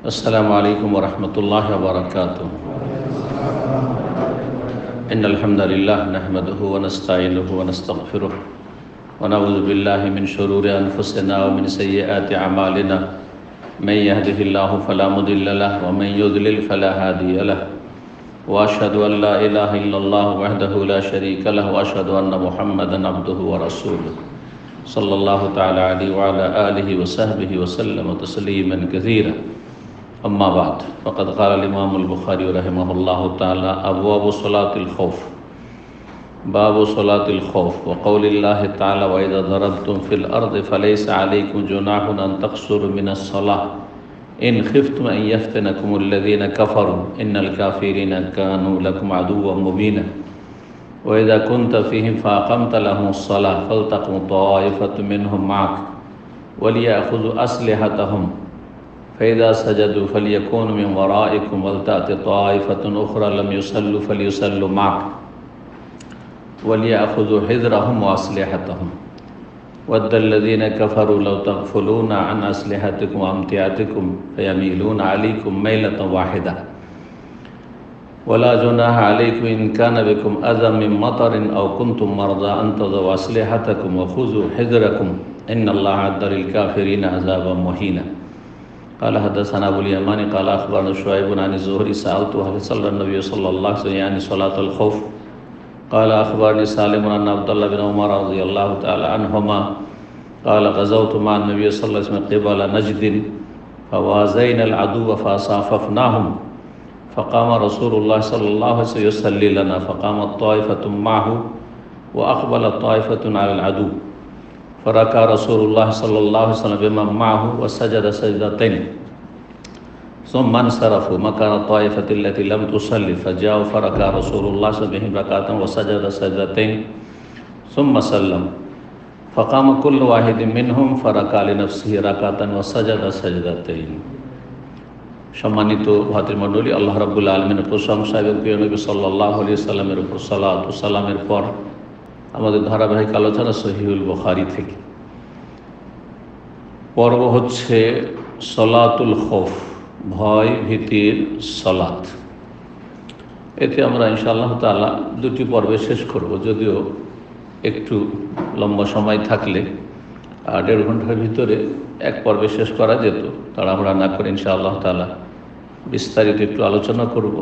السلام عليكم ورحمة الله وبركاته. إن الحمد لله نحمده ونستعينه ونستغفره ونعوذ بالله من شرور أنفسنا ومن سيئات أعمالنا. من يهده الله فلا مضل له ومن يضلل فلا هادي له. وأشهد أن لا إله إلا الله وحده لا شريك له وأشهد أن محمدا عبده ورسوله صلى الله تعالى عليه وعلى آله وصحبه وسلم تسليما كثيرا. أما بعد فقد قال الإمام البخاري رحمه الله تعالى: أبواب صلاة الخوف. باب صلاة الخوف. وقول الله تعالى: وإذا ضربتم في الأرض فليس عليكم جناح أن تقصروا من الصلاة إن خفتم أن يفتنكم الذين كفروا إن الكافرين كانوا لكم عدوا مبينا. وإذا كنت فيهم فأقمت لهم الصلاة فلتقم طائفة منهم معك وليأخذوا أسلحتهم فإذا سجدوا فليكونوا من ورائكم ولتأت طائفة أخرى لم يصلوا فليصلوا معك وليأخذوا حذرهم وأسلحتهم. ود الذين كفروا لو تغفلون عن أسلحتكم وأمتعتكم فيميلون عليكم ميلة واحدة. ولا جناح عليكم إن كان بكم أذى من مطر أو كنتم مرضى أن تضعوا أسلحتكم وخذوا حذركم إن الله أعد للكافرين عذابا مهينا. قال حدثنا أبو اليمان قال أخبرنا شعيب عن الزهري سألت هل صلى النبي صلى الله عليه وسلم يعني صلاة الخوف؟ قال أخبرني سالم أن عبد الله بن عمر رضي الله تعالى عنهما قال غزوت مع النبي صلى الله عليه وسلم قبل نجد فوازينا العدو فصاففناهم فقام رسول الله صلى الله عليه وسلم يصلي لنا فقامت طائفة معه وأقبلت طائفة على العدو فركع رسول الله صلى الله عليه وسلم بمن معه وسجد سجدتين ثم انصرفوا مكان الطائفة التي لم تصلي فجاءوا فركع رسول الله صلى الله عليه وسلم بهم ركعة وسجد سجدتين ثم سلم فقام كل واحد منهم فركع لنفسه ركعة وسجد سجدتين. সম্মানিত ভাতৃমণ্ডলী, আল্লাহ রাব্বুল আলামিনের প্রশংসা এবং প্রিয় নবী সাল্লাল্লাহু আলাইহি সাল্লামের উপর সালাত ও সালামের পর আমাদের ধারাবাহিক আলোচনা সহিহুল বুখারী থেকে পর্ব হচ্ছে সলাতুল খৌফ, ভয় ভীতির সলাত। এতে আমরা ইনশাআল্লাহ তাআলা দুটি পর্বে শেষ করব, যদিও একটু লম্বা সময় থাকলে 1.5 ঘন্টার ভিতরে এক পর্বে শেষ করা যেত। তাড়াহুড়া না করে ইনশাআল্লাহ তাআলা বিস্তারিত একটু আলোচনা করব।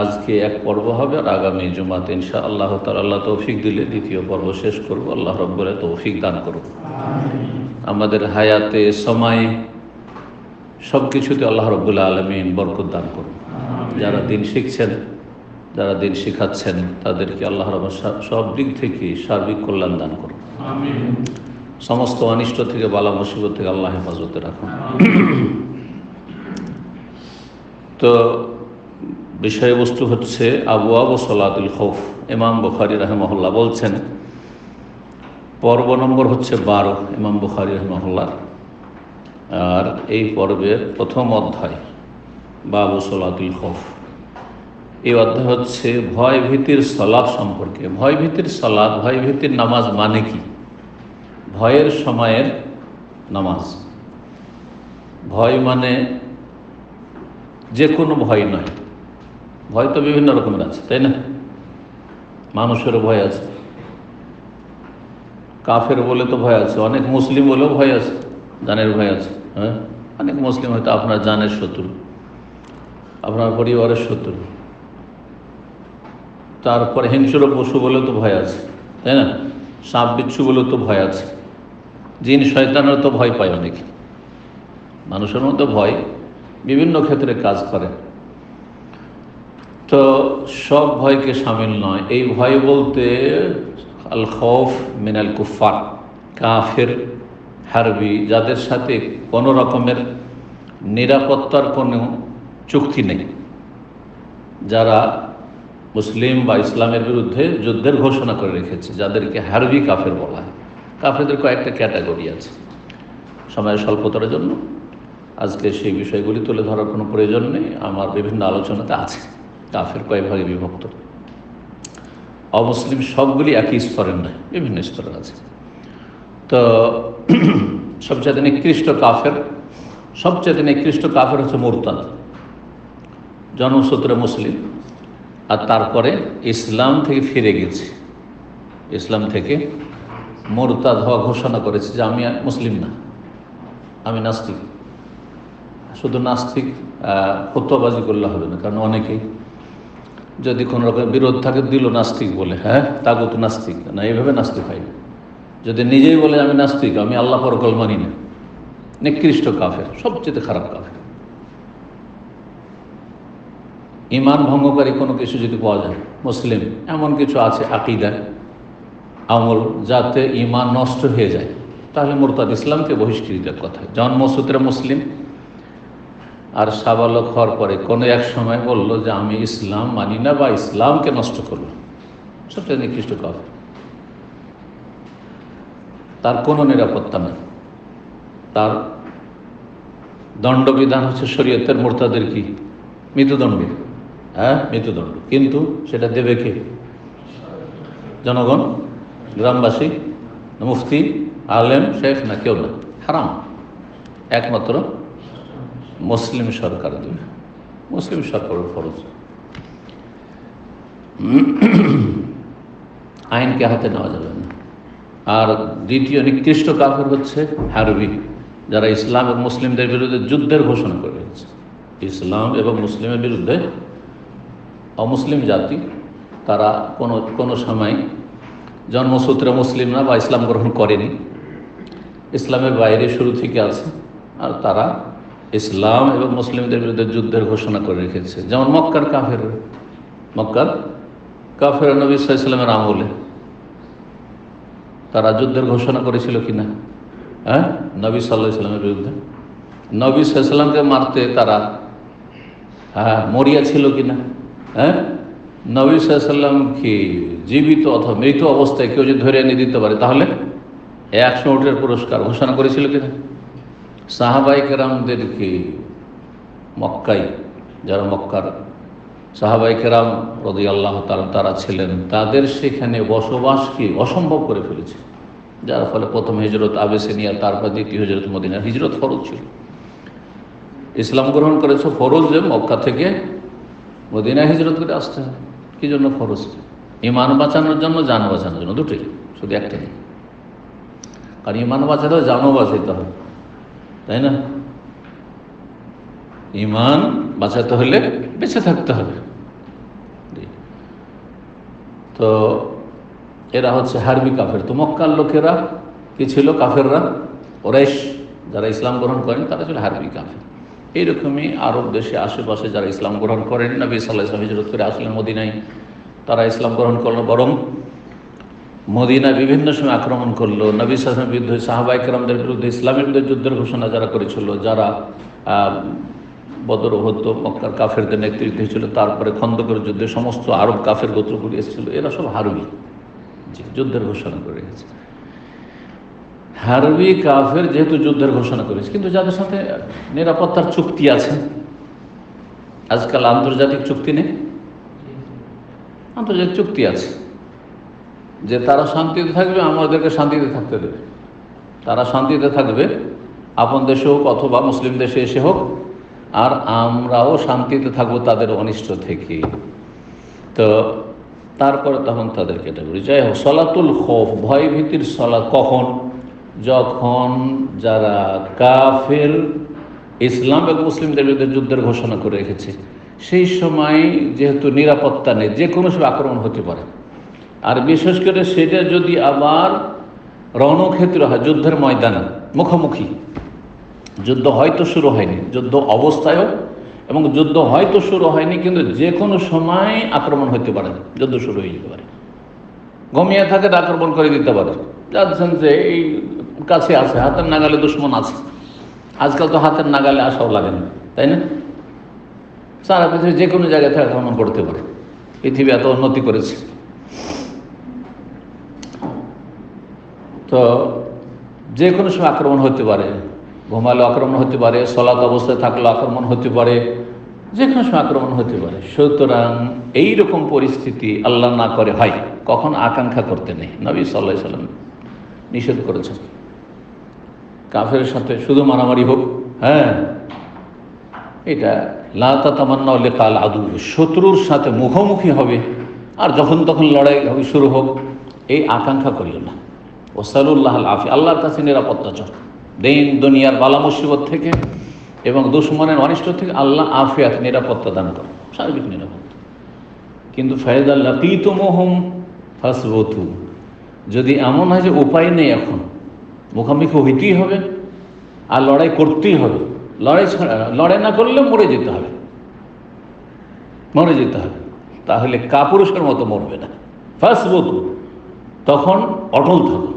আজকে এক পর্ব হবে আর আগামী জুমাতে ইনশাআল্লাহ তাআলা আল্লাহ তৌফিক দিলে দ্বিতীয় পর্ব শেষ করব। আল্লাহ রাব্বুল তৌফিক দান করুন। আমাদের হায়াতে সময়ে সব কিছুতে আল্লাহ রাব্বুল আলামিন বরকত দান করুন। যারা দিন শিখছেন, যারা দিন শিখাচ্ছেন, তাদেরকে আল্লাহ রাব্বুল সব দিক থেকে সার্বিক কল্যাণ দান করুন। আমিন। সমস্ত অনিষ্ট থেকে, বালা মুসিবত থেকে আল্লাহ হেফাজতে রাখুন। তো বিষয়বস্তু হচ্ছে আবওয়াব সলাতুল খৌফ। ইমাম বুখারী রাহিমাহুল্লাহ বলছেন, পর্ব নম্বর হচ্ছে 12 ইমাম বুখারী রাহিমাহুল্লাহ, আর এই পর্বের প্রথম অধ্যায় বাবু সলাতুল খৌফ। এই অধ্যায় হচ্ছে ভয় ভীতির সলাত সম্পর্কে। ভয় ভীতির সলাত, ভয় ভীতির নামাজ মানে কি? ভয়ের সময়ের নামাজ। ভয় মানে যে কোনো ভয় নয়। ভয় তো বিভিন্ন রকমের আছে, তাই না? মানুষেরও ভয় আছে, কাফের বলে তো ভয় আছে, অনেক মুসলিম বলেও ভয় আছে, জানের ভয় আছে। হ্যাঁ, অনেক মুসলিম হয়তো আপনার জানের শত্রু, আপনার পরিবারের শত্রু। তারপরে হিংস্র পশু বলেও তো ভয় আছে, তাই না? সাপ বিচ্ছু বলেও তো ভয় আছে। জিন শয়তানের তো ভয় পায় অনেকে। মানুষের মধ্যে ভয় বিভিন্ন ক্ষেত্রে কাজ করে। তো সব ভয়কে শামিল নয়। এই ভয় বলতে আল খৌফ মিনাল কুফার, কাফের, হারবি, যাদের সাথে কোনো রকমের নিরাপত্তার কোনো চুক্তি নেই, যারা মুসলিম বা ইসলামের বিরুদ্ধে যুদ্ধের ঘোষণা করে রেখেছে, যাদেরকে হারবি কাফের বলা হয়। কাফেরদের কয়েকটা ক্যাটাগরি আছে। সময়ের স্বল্পতার জন্য আজকে সেই বিষয়গুলি তুলে ধরার কোনো প্রয়োজন নেই, আমার বিভিন্ন আলোচনাতে আছে। কাফের কয়েক ভাগে বিভক্ত, অমুসলিম সবগুলি একই স্তরের নয়, বিভিন্ন স্তরের আছে। তো সবচেয়ে নিকৃষ্ট কাফের সবচেয়ে নিকৃষ্ট কাফের হচ্ছে মুরতাদ, জন্মসূত্রে মুসলিম, আর তারপরে ইসলাম থেকে ফিরে গেছে, ইসলাম থেকে মুরতাদ হওয়া ঘোষণা করেছে যে আমি মুসলিম না, আমি নাস্তিক। শুধু নাস্তিক ফতোয়াবাজি করলে হবে না, কারণ অনেকেই যদি কোনো রকম বিরোধ থাকে দিল নাস্তিক বলে, হ্যাঁ তাগুত নাস্তিক না, এইভাবে নাস্তিক হয় না। যদি নিজেই বলে আমি নাস্তিক, আমি আল্লাহ পরকাল মানি না, নিকৃষ্ট কাফের, সবচেয়ে খারাপ কাফের। ইমান ভঙ্গকারী কোনো কিছু যদি পাওয়া যায়, মুসলিম এমন কিছু আছে আকীদায় আমল যাতে ইমান নষ্ট হয়ে যায়, তাহলে মুরতাদ, ইসলামকে বহিষ্কৃতের কথা। জন্মসূত্রে মুসলিম আর সাবালক হওয়ার পরে কোনো এক সময় বলল যে আমি ইসলাম মানি না বা ইসলামকে নষ্ট করলো, সবচেয়ে নিকৃষ্ট কাফের। তার কোনো নিরাপত্তা নেই, তার দণ্ডবিধান হচ্ছে শরীয়তের মুরতাদের কি মৃত্যুদণ্ড, হ্যাঁ মৃত্যুদণ্ড। কিন্তু সেটা দেবে কে? জনগণ, গ্রামবাসী, মুফতি, আলেম, শেখ না, কেউ না, হারাম। একমাত্র মুসলিম সরকার দেবে, মুসলিম সরকারের ফরজ। আইনকে হাতে নেওয়া যাবে না। আর দ্বিতীয় নিকৃষ্ট কাফের হচ্ছে হারবি, যারা ইসলাম এবং মুসলিমদের বিরুদ্ধে যুদ্ধের ঘোষণা করে গেছে। ইসলাম এবং মুসলিমের বিরুদ্ধে অমুসলিম জাতি, তারা কোনো সময় জন্মসূত্রে মুসলিম না বা ইসলাম গ্রহণ করেনি, ইসলামের বাইরে শুরু থেকে আছে, আর তারা ইসলাম এবং মুসলিমদের বিরুদ্ধে যুদ্ধের ঘোষণা করে রেখেছে। যেমন মক্কার কাফের, মক্কার কাফের নবী সাল্লাল্লাহু আলাইহি ওয়াসাল্লামের আমলে তারা যুদ্ধের ঘোষণা করেছিল কিনা? হ্যাঁ, নবী সাল্লাল্লাহু আলাইহি ওয়াসাল্লামের বিরুদ্ধে। নবী সাল্লাল্লাহু আলাইহি ওয়াসাল্লামকে মারতে তারা মরিয়া ছিল কিনা? হ্যাঁ, নবী সাল্লাল্লাহু আলাইহি ওয়াসাল্লাম কি জীবিত অথবা মৃত অবস্থায় কেউ যদি ধরে এনে দিতে পারে তাহলে 100 উটের পুরস্কার ঘোষণা করেছিল কিনা? সাহাবায়ে কেরামদেরকে মক্কায়, যারা মক্কার সাহাবায়ে কেরাম রাদিয়াল্লাহু তাআলা তারা ছিলেন, তাদের সেখানে বসবাসকে অসম্ভব করে ফেলেছে, যার ফলে প্রথম হিজরত আবেসিনিয়া, তারপর দ্বিতীয় হিজরত মদিনা। হিজরত ফরজ ছিল, ইসলাম গ্রহণ করেছে ফরজ, যে মক্কা থেকে মদিনা হিজরত করে আসতে হবে। কী জন্য ফরজ? ইমান বাঁচানোর জন্য, জান বাঁচানোর জন্য, দুটোই, শুধু একটা নেই। কারণ ইমান বাঁচাতে হবে, জানও বাঁচাতে হবে, তাই না? ইমান বাঁচাতে হলে বেঁচে থাকতে হবে। তো এরা হচ্ছে হারবি কাফের। তো মক্কার লোকেরা কি ছিল? কাফেররা, কুরাইশ যারা ইসলাম গ্রহণ করেন তারা ছিল হারবি কাফের। এইরকমই আরব দেশে আশেপাশে যারা ইসলাম গ্রহণ করেন, নবী সাল্লাল্লাহু আলাইহি ওয়াসাল্লাম হিজরত করে আসলেন মদিনায়, তারা ইসলাম গ্রহণ করলো, বরং মদিনায় বিভিন্ন সময় আক্রমণ করলো, নবী সাল্লাল্লাহু আলাইহি ওয়াসাল্লামের বিরুদ্ধে, সাহাবায়ে কেরামদের বিরুদ্ধে, ইসলামের বিরুদ্ধে যুদ্ধের ঘোষণা যারা করেছিল, যারা বদর হতো মক্কার কাফেরদের নেতৃত্বে ছিল, তারপরে খন্দকের যুদ্ধে সমস্ত আরব কাফের গোত্রগুলি এসেছিল, এরা সব হারবি, যুদ্ধের ঘোষণা করে গেছে। হারবি কাফের যেহেতু যুদ্ধের ঘোষণা করেছে, কিন্তু যাদের সাথে নিরাপত্তার চুক্তি আছে, আজকাল আন্তর্জাতিক চুক্তি নেই, আন্তর্জাতিক চুক্তি আছে যে তারা শান্তিতে থাকবে, আমাদেরকে শান্তিতে থাকতে দেবে, তারা শান্তিতে থাকবে, আপন দেশে হোক অথবা মুসলিম দেশে এসে হোক, আর আমরাও শান্তিতে থাকবো তাদের অনিষ্ট থেকে। তো তারপরে তখন তাদেরকে এটা বলি। যাই হোক, সলাতুল খৌফ, ভয় ভীতির সলাত কখন? যখন যারা কাফের ইসলাম এবং মুসলিমদের বিরুদ্ধে যুদ্ধের ঘোষণা করে রেখেছে, সেই সময় যেহেতু নিরাপত্তা নেই, যে কোনো সময় আক্রমণ হতে পারে। আর বিশেষ করে সেটা যদি আবার রণক্ষেত্র হয়, যুদ্ধের ময়দানে মুখোমুখি, যুদ্ধ হয়তো শুরু হয়নি, যুদ্ধ অবস্থায়ও, এবং যুদ্ধ হয়তো শুরু হয়নি কিন্তু যে কোনো সময় আক্রমণ হতে পারে, যুদ্ধ শুরু হয়ে যেতে পারে, ঘুমিয়ে থাকে আক্রমণ করে দিতে পারে। যাচ্ছেন যে এই কাছে আছে, হাতের নাগালে দুশ্মন আছে, আজকাল তো হাতের নাগালে আসাও লাগে না, তাই না? সারা পৃথিবী যে কোনো জায়গায় থেকে আক্রমণ করতে পারে, পৃথিবী এত উন্নতি করেছে। তো যে কোনো সময় আক্রমণ হতে পারে, ঘুমালে আক্রমণ হতে পারে, সলাত অবস্থায় থাকলে আক্রমণ হতে পারে, যে কোনো সময় আক্রমণ হতে পারে। সুতরাং এইরকম পরিস্থিতি আল্লাহ না করে হয়, কখন আকাঙ্ক্ষা করতে নেই। নবী সাল্লাল্লাহু আলাইহি ওয়াসাল্লাম নিষেধ করেছেন কাফের সাথে শুধু মারামারি হোক, হ্যাঁ, এটা লা তাতামান্নাউ লিকাল আদু, শত্রুর সাথে মুখোমুখি হবে আর যখন তখন লড়াই হবে শুরু হোক, এই আকাঙ্ক্ষা করিও না। ওয়াসালুল্লাহ আল আফিয়া, আল্লাহর কাছে নিরাপত্তা চাও দিন দুনিয়ার বালা মুসিবত থেকে এবং দুশ্মনের অনিষ্ট থেকে আল্লাহ আফিয়াত, নিরাপত্তা দান করে, সার্বিক নিরাপত্তা। কিন্তু ফায়দা লাকিতুমুহুম ফাসবুতু, যদি এমন হয় যে উপায় নেই, এখন মুখোমুখি হইতেই হবে আর লড়াই করতেই হবে, লড়াই না করলে মরে যেতে হবে, মরে যেতে হবে, তাহলে কাপুরুষের মতো মরবে না। ফাসবুতু, তখন অটল থাকো,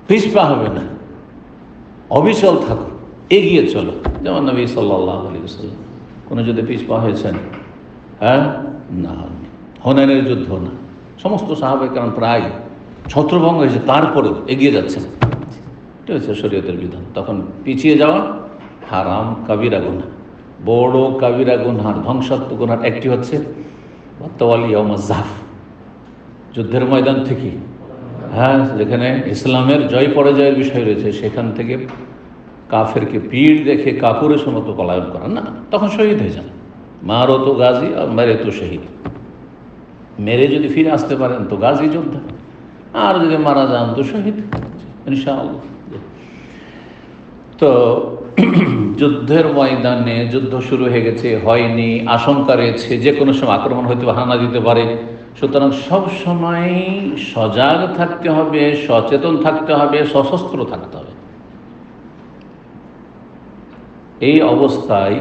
পিছপা হবে না, অবিচল থাকো, এগিয়ে চলো। যেমন নবী সাল্লাল্লাহু আলাইহি ওয়াসাল্লাম কোনো যদি পিছপা হয়েছেন, হ্যাঁ না, হুনাইনের যুদ্ধ না, সমস্ত সাহাবায়ে কেরাম প্রায় ছত্রভঙ্গ হয়েছে, তারপরেও এগিয়ে যাচ্ছেন, এটা হচ্ছে শরীয়তের বিধান। তখন পিছিয়ে যাওয়া হারাম, কাবিরা গুনাহ, বড় কাবিরা গুনাহ, ধ্বংসাত্মক গুনাহ একটি হচ্ছে ওয়াতাওয়াল্লি ইয়াউমাজ যাহফ, যুদ্ধের ময়দান থেকে, হ্যাঁ, যেখানে ইসলামের জয় পরাজয়ের বিষয় রয়েছে, সেখান থেকে কাফেরকে পিঠ দেখে কাপুরের মতো পলায়ন করা না, তখন শহীদ হয়ে যান। মারো তো গাজী আর মেরে তো শহীদ, মেরে যদি ফিরে আসতে পারেন তো গাজী যোদ্ধা, আর যদি মারা যান তো শহীদ ইনশাআল্লাহ। তো যুদ্ধের ময়দানে যুদ্ধ শুরু হয়ে গেছে, হয়নি, আশঙ্কা রয়েছে যে কোনো সময় আক্রমণ হইতে পারে, হানা দিতে পারে, সুতরাং সব সময় সজাগ থাকতে হবে, সচেতন থাকতে হবে, সশস্ত্র থাকতে হবে। এই অবস্থায়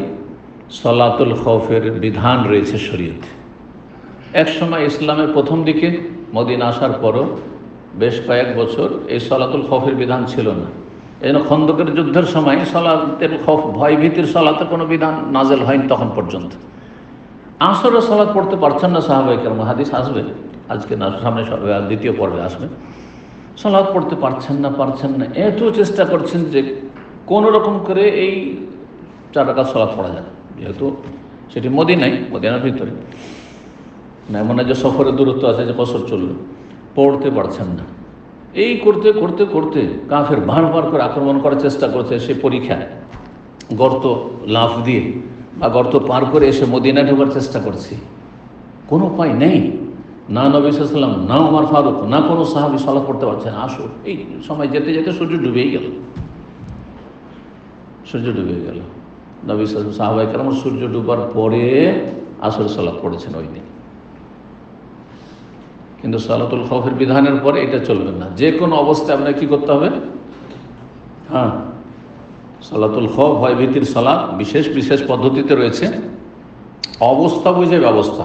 সলাতুল খৌফের বিধান রয়েছে শরীয়তে। এক সময় ইসলামের প্রথম দিকে মদিনা আসার পরও বেশ কয়েক বছর এই সলাতুল খৌফের বিধান ছিল না। এই জন্য খন্দকের যুদ্ধের সময় সলাতের খৌফ, ভয় ভীতির সলাতের কোনো বিধান নাজেল হয়নি তখন পর্যন্ত। আসরে সলাত পড়তে পারছেন না সাহাবায়ে কেরাম, হাদিস আসবে আজকে না, সামনে দ্বিতীয় পর্বে আসবে। সলাত পড়তে পারছেন না, এত চেষ্টা করছেন যে কোনো রকম করে এই 4 রাকাত সলাত পড়া যায়, যেহেতু সেটি মদিনার ভিতরে না, এমন যে সফরের দূরত্ব আছে যে কসর চলবে, পড়তে পারছেন না। এই করতে করতে করতে কাফের বারবার করে আক্রমণ করার চেষ্টা করছে। সে পরীক্ষায় গর্ত লাফ দিয়ে বা গর্ত পার করে এসে মদিনায় ঢোকার চেষ্টা করছি, কোনো উপায় নেই। না নবী সাল্লাল্লাহু আলাইহি ওয়াসাল্লাম, না ওমর ফারুক, না কোনো সাহাবী সালাত পড়তে পারছে না। আসো, এই সময় যেতে যেতে সূর্য ডুবেই গেল, সূর্য ডুবে গেল। নবী সাল্লাল্লাহু, সাহাবায়ে কেরাম সূর্য ডুবার পরে আসর সালাত পড়েছেন ওই দিন। কিন্তু সালাতুল খৌফের বিধানের পরে এটা চলবে না, যে কোনো অবস্থায় আপনাকে কী করতে হবে? হ্যাঁ, সালাতুল খৌফ, ভয় ভীতির সালাত বিশেষ বিশেষ পদ্ধতিতে রয়েছে, অবস্থা বুঝে ব্যবস্থা।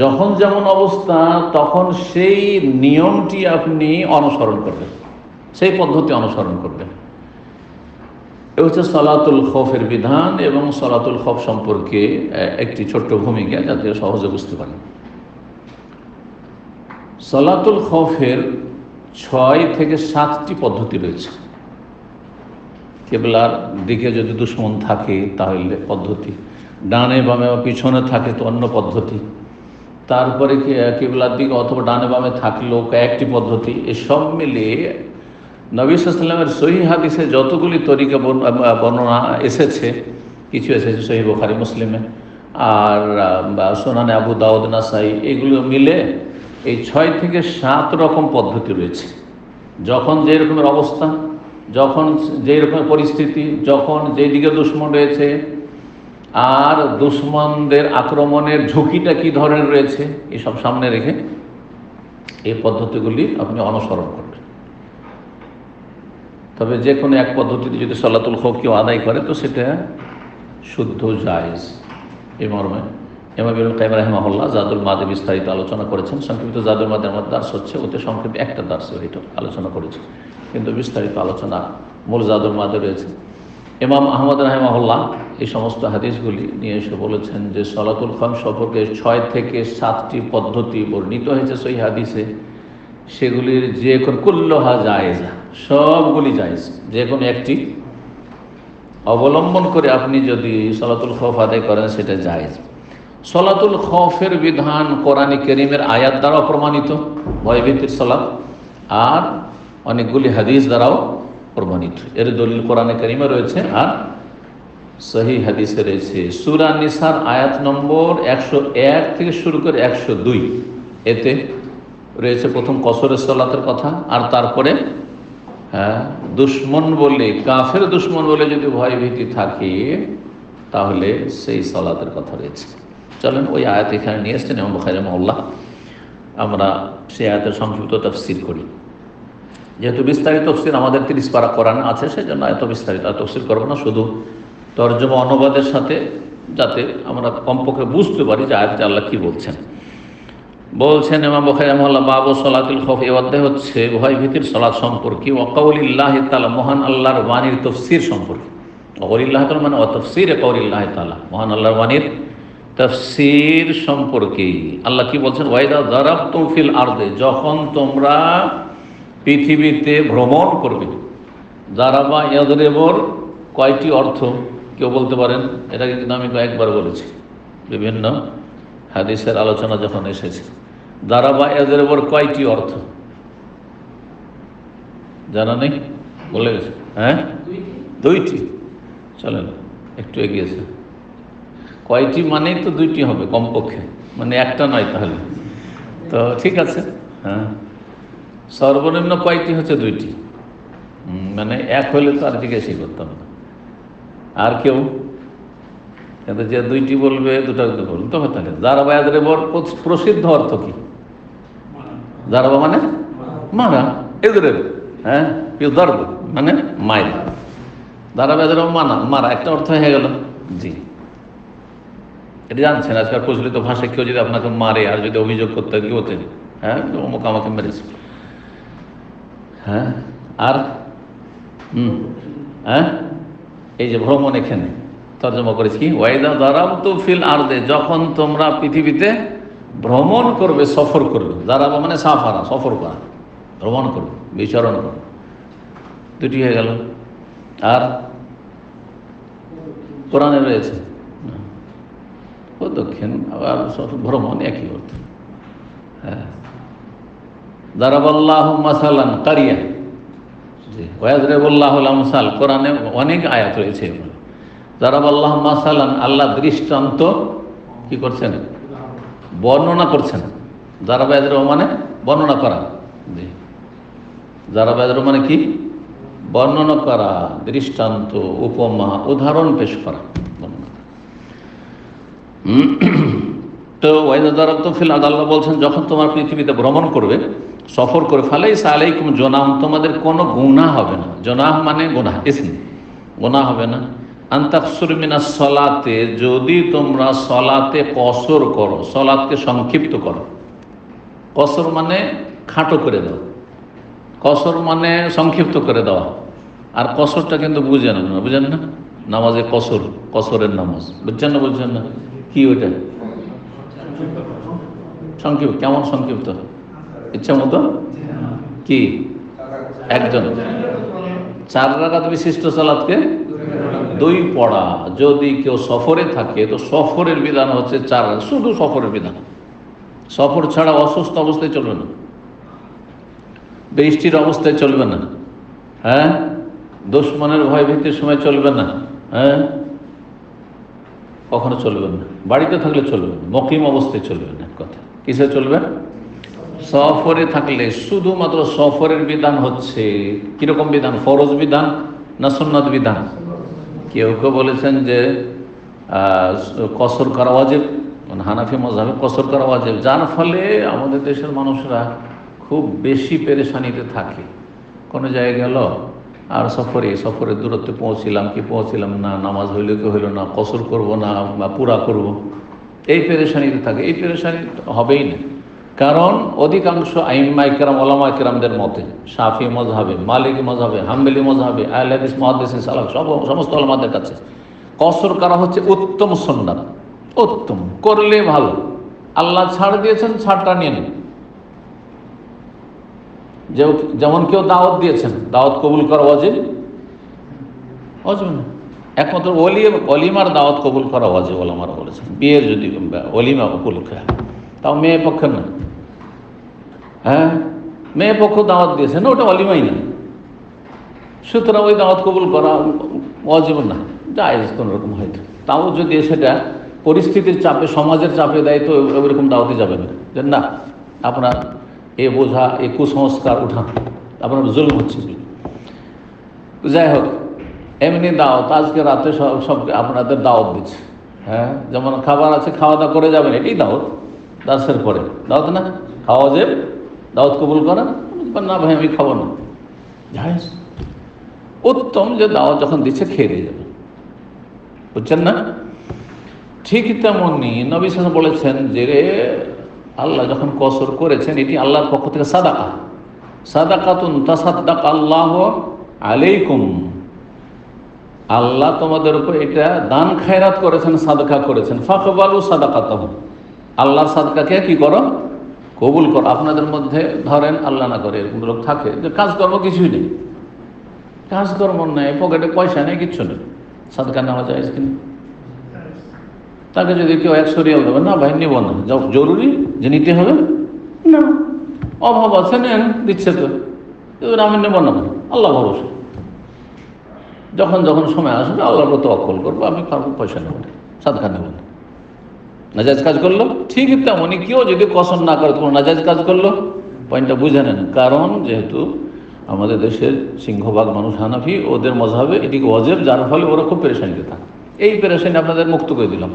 যখন যেমন অবস্থা তখন সেই নিয়মটি আপনি অনুসরণ করবেন, সেই পদ্ধতি অনুসরণ করবেন। এ হচ্ছে সালাতুল খৌফের বিধান। এবং সালাতুল খৌফ সম্পর্কে একটি ছোট্ট ভূমিকা, যাতে সহজে বুঝতে পারেন। সালাতুল খৌফের 6 থেকে 7টি পদ্ধতি রয়েছে। কেবলার দিকে যদি দুশ্মন থাকে তাহলে পদ্ধতি, ডানে বামে বা পিছনে থাকে তো অন্য পদ্ধতি, তারপরে কেবলার দিকে অথবা ডানে বামে থাকলেও কয়েকটি পদ্ধতি। এসব মিলিয়ে নবী সাল্লাল্লাহু আলাইহি ওয়াসাল্লামের সহিহ হাদিসে যতগুলি তরিকা বর্ণনা এসেছে, কিছু এসেছে সহিহ বুখারী মুসলিমে আর সুনানে আবু দাউদ, নাসাই, এগুলো মিলে এই 6 থেকে 7 রকম পদ্ধতি রয়েছে। যখন যে রকমের অবস্থা, যখন যে রকমের পরিস্থিতি, যখন যেই দিকে দুশ্মন রয়েছে আর দুশ্মনদের আক্রমণের ঝুঁকিটা কী ধরনের রয়েছে, এসব সামনে রেখে এই পদ্ধতিগুলি আপনি অনুসরণ করবেন। তবে যে কোনো এক পদ্ধতিতে যদি সালাতুল খৌফ কেউ আদায় করে তো সেটা শুদ্ধ জায়েজ। এই মর্মে ইমাম ইবনুল কাইয়িম রাহিমাহুল্লাহ জাদুল মাদে বিস্তারিত আলোচনা করেছেন। সংক্ষিপ্ত জাদুল মাদের মধ্যে দার্স হচ্ছে, ওতে সংক্ষিপ্ত একটা দার্স এটা আলোচনা করেছে, কিন্তু বিস্তারিত আলোচনা মূল জাদুল মাদে রয়েছে। ইমাম আহমদ রাহিমাহুল্লাহ এই সমস্ত হাদিসগুলি নিয়ে এসে বলেছেন যে সালাতুল খৌফ সম্পর্কে 6 থেকে 7টি পদ্ধতি বর্ণিত হয়েছে সহিহ হাদিসে। সেগুলির যে কোনো কুল্লুহা জায়েজা, সবগুলি জায়েজ। যে কোনো একটি অবলম্বন করে আপনি যদি সালাতুল খৌফ আদায় করেন সেটা জায়েজ। সালাতুল খৌফের বিধান কোরআনে কারীমের আয়াত দ্বারাও প্রমাণিত, ভয়ভীতির সালাত, আর অনেকগুলি হাদিস দ্বারাও প্রমাণিত। এর দলিল কোরআনে কারিমে রয়েছে আর সহিহ হাদিসে রয়েছে। সূরা নিসার আয়াত নম্বর 101 থেকে শুরু করে 102, এতে রয়েছে প্রথম কসরের সালাতের কথা, আর তারপরে দুশ্মন বলে, কাফের দুশ্মন বলে যদি ভয় ভীতি থাকে তাহলে সেই সালাতের কথা রয়েছে। চলেন ওই আয়াত এখানে নিয়ে এসছেন ইমাম বুখারী রাহিমাহুল্লাহ, আমরা সেই আয়াতের সংক্ষিপ্ত তাফসীর করি। যেহেতু বিস্তারিত তাফসীর আমাদের 30 পারা কোরআন আছে, সেজন্য এত বিস্তারিত তাফসীর করবো না, শুধু তরজমা অনুবাদের সাথে, যাতে আমরা কমপক্ষে বুঝতে পারি যে আয়াতে আল্লাহ কি বলছেন। বলছেন ইমাম বুখারী রাহিমাহুল্লাহ, বাবু সালাতুল খৌফ, এই অধ্যায় হচ্ছে ভয় ভীতির সালাত সম্পর্কে, ওয়া কাউলিল্লাহি তাআলা, মহান আল্লাহর বাণীর তাফসীর সম্পর্কে। কাউলিল্লাহি তাআলা মানে ওয়া তাফসীরে কাউলিল্লাহি তাআলা, মহান আল্লাহর বাণীর তাফসীর সম্পর্কে। আল্লাহ কি বলছেন? ওয়াইদা যারাবতুম ফিল আরদে, যখন তোমরা পৃথিবীতে ভ্রমণ করবে। যারাবা ইয়াদরিবুর কয়টি অর্থ কেউ বলতে পারেন? এটাকে কিন্তু আমি কয়েকবার বলেছি বিভিন্ন হাদিসের আলোচনা যখন এসেছে। দারাবা ইয়াদরিবুর কয়টি অর্থ জানা নেই? বলে গেছে, হ্যাঁ, 2টি। চলেন একটু এগিয়েছে। কয়টি মানেই তো 2টি হবে কমপক্ষে, মানে একটা নয় তাহলে তো ঠিক আছে। হ্যাঁ, সর্বনিম্ন কয়টি হচ্ছে? 2টি, মানে এক হলে তো আর জিজ্ঞেস করতাম না। আর কেউ? কিন্তু যে 2টি বলবে, 2টা বলুন তবে তাহলে। দারাবা ইয়াদরিবুর প্রসিদ্ধ অর্থ কি? দারাবা মানে মারা, ইয়াদরিবু হ্যাঁ ইউদারব মানে মাইল। দারাবা ইয়াদরিবু মারা, একটা অর্থ হয়ে গেল। জি, এটা জানছেন আজকাল প্রচলিত ভাষায় কেউ যদি আপনাকে মারে আর যদি অভিযোগ করতে কি হতেন, হ্যাঁ অমুক আমাকে মেরেছে, হ্যাঁ। আর হ্যাঁ, এই যে ভ্রমণ, এখানে তর্জমা করেছি কি, ওয়াইদা যারাবতু ফিল আরদে, যখন তোমরা পৃথিবীতে ভ্রমণ করবে, সফর করবে। যারাবা মানে সাফারা, সফর করা, ভ্রমণ করবে, বিচরণ করবে। 2টি হয়ে গেল। আর কোরআনে রয়েছে দক্ষিণ, আবার ভ্রমণ একই অর্থ। হ্যাঁ, দারাবাল্লাহু মাসালান কারিয়া, জি, ওয়াজরাবুল্লাহুল আমসাল, কোরআনে অনেক আয়াত রয়েছে। দারাবাল্লাহু মাসালান, আল্লাহ দৃষ্টান্ত কি করছেন? বর্ণনা করছেন। দারাবা ইয়াদরিবু মানে বর্ণনা করা। জি, দারাবা ইয়াদরিবু মানে কি? বর্ণনা করা, দৃষ্টান্ত, উপমা, উদাহরণ পেশ করা। তো ওয়াইদা যারাবতুম ফিল আরদ, আল্লাহ বলছেন যখন তোমার পৃথিবীতে ভ্রমণ করবে, সফর করে, ফালাইসা আলাইকুম জুনাহ, তোমাদের কোনো গুনাহ হবে না। জুনাহ মানে গুনাহ, ইসম, গুনাহ হবে না। আন তাকসুরু মিনাস সালাতে, যদি তোমরা সালাতে কসর করো, সালাতকে সংক্ষিপ্ত করো। কসর মানে খাটো করে দাও, কসর মানে সংক্ষিপ্ত করে দেওয়া। আর কসরটা কিন্তু বুঝেন না, বুঝেন না? নামাজে কসর, কসরের নামাজ বুঝছেন না? বুঝছেন না কি ওইটা? সংক্ষিপ্ত। কেমন সংক্ষিপ্ত? ইচ্ছা মতো কি? একজন 4 রাকাত বিশিষ্ট সালাতকে 2 পড়া। যদি কেউ সফরে থাকে তো সফরের বিধান হচ্ছে 4 রাকাত, শুধু সফরের বিধান। সফর ছাড়া অসুস্থ অবস্থায় চলবে না, বৃষ্টির অবস্থায় চলবে না, হ্যাঁ, দুশ্মনের ভয় ভীতির সময় চলবে না, হ্যাঁ, কখনো চলবে না। বাড়িতে থাকলে চলবে না, মুকিম অবস্থায় চলবে না। কথা কিসে চলবে? সফরে থাকলে। শুধুমাত্র সফরের বিধান হচ্ছে কিরকম বিধান? ফরজ বিধান না সুন্নাত বিধান? কেউ কেউ বলেছেন যে কসর করা ওয়াজিব, হানাফি মাযহাবে কসর করা ওয়াজিব, যার ফলে আমাদের দেশের মানুষরা খুব বেশি পেরেশানিতে থাকে। কোনো জায়গায় গেল আর সফরের দূরত্বে পৌঁছিলাম না, নামাজ হইল কি হইল না, কসর করব না বা পুরা করব, এই পেরেশানিতে থাকে। এই পেরেশানি হবেই না, কারণ অধিকাংশ আইম্মা ইকরাম, ওলামা ইকরামদের মতে, শাফি মাযহাবে, মালিকি মাযহাবে, হাম্বলি মাযহাবে, আহলে হাদিস, মুহাদ্দিসিন, সালাফ, সমস্ত ওলামাদের কাছে কসর করা হচ্ছে উত্তম সুন্নাত, উত্তম, করলে ভালো। আল্লাহ ছাড় দিয়েছেন, ছাড়টা নিয়ে নিন। যেমন কেউ দাওয়াত দিয়েছেন, দাওয়াত কবুল করা ওয়াজিব, ওয়াজিব না। একমাত্র ওলিমার দাওয়াত কবুল করা ওয়াজিব, ওলামারা বলেছেন। বিয়ের যদি ওলিমা উপলক্ষে, তাও মেয়ে পক্ষের না, হ্যাঁ, মেয়ে পক্ষ দাওয়াত দিয়েছে না, ওটা ওলিমাই না। সুতরাং ওই দাওয়াত কবুল করা ওয়াজিব না, জায়েজ কোনো রকম হয়তো। তাও যদি সেটা পরিস্থিতির চাপে, সমাজের চাপে দেয়, তো ওইরকম দাওয়াতে যাবেন না, যে না আপনার এ বোঝা, এ কুসংস্কার উঠান, আপনার জুলুম হচ্ছে। যাই হোক, এমনি দাওয়াত আজকে রাতে সব আপনাদের দাওয়াত দিচ্ছে। হ্যাঁ, যেমন খাবার আছে, খাওয়া দাওয়া করে যাবেন, এটাই দাওয়াত। দাসের পরে দাওয়াত না, খাওয়া যে দাওয়াত কবুল করেন, না ভাই আমি খাবো না, জায়েজ। উত্তম যে দাওয়াত যখন দিচ্ছে খেয়ে দিয়ে যাবে, বুঝছেন না? ঠিক তেমনি নবী সাল্লাল্লাহু আলাইহি ওয়াসাল্লাম বলেছেন যে আল্লাহ যখন কসর করেছেন, এটি আল্লাহর পক্ষ থেকে সাদাকা, সাদাকাতুন তাসাদ্দাকা আল্লাহু আলাইকুম, আল্লাহ তোমাদের উপর এটা দান খায়রাত করেছেন, সাদকা করেছেন। ফাকবালু সাদাকাতাহু, আল্লাহর সাদকাকে কি করো, কবুল করো। আপনাদের মধ্যে ধরেন আল্লাহ না করে এরকম লোক থাকে যে কাজকর্ম কিছুই নেই, কাজকর্ম নেই, পকেটে পয়সা নেই, কিচ্ছু নেই, সাদকা নেওয়া যায় কিনা? তাকে যদি কেউ 100 রিয়াল দেবে, না ভাই নিব না, জরুরি যে নিতে হবে, না অভাব আছে, নেন, দিচ্ছে তো, আমি নেব না, আল্লাহ ভরসা, যখন যখন সময় আসবে আল্লাহর প্রতি অকল করবো, আমি পয়সা নেব না, সাদকা নেব না। নাজায়েজ কাজ করলো, ঠিক তেমনই কেউ যদি কসম না করে কোনো নাজায়েজ কাজ করলো, পয়েন্টটা বুঝে নেন। কারণ যেহেতু আমাদের দেশের সিংহভাগ মানুষ হানাফি, ওদের মজহাবে এটিকে ওয়াজিব, যার ফলে ওরা খুব পেরেশানিতে থাকে। এই পেরেশানি আপনাদের মুক্ত করে দিলাম।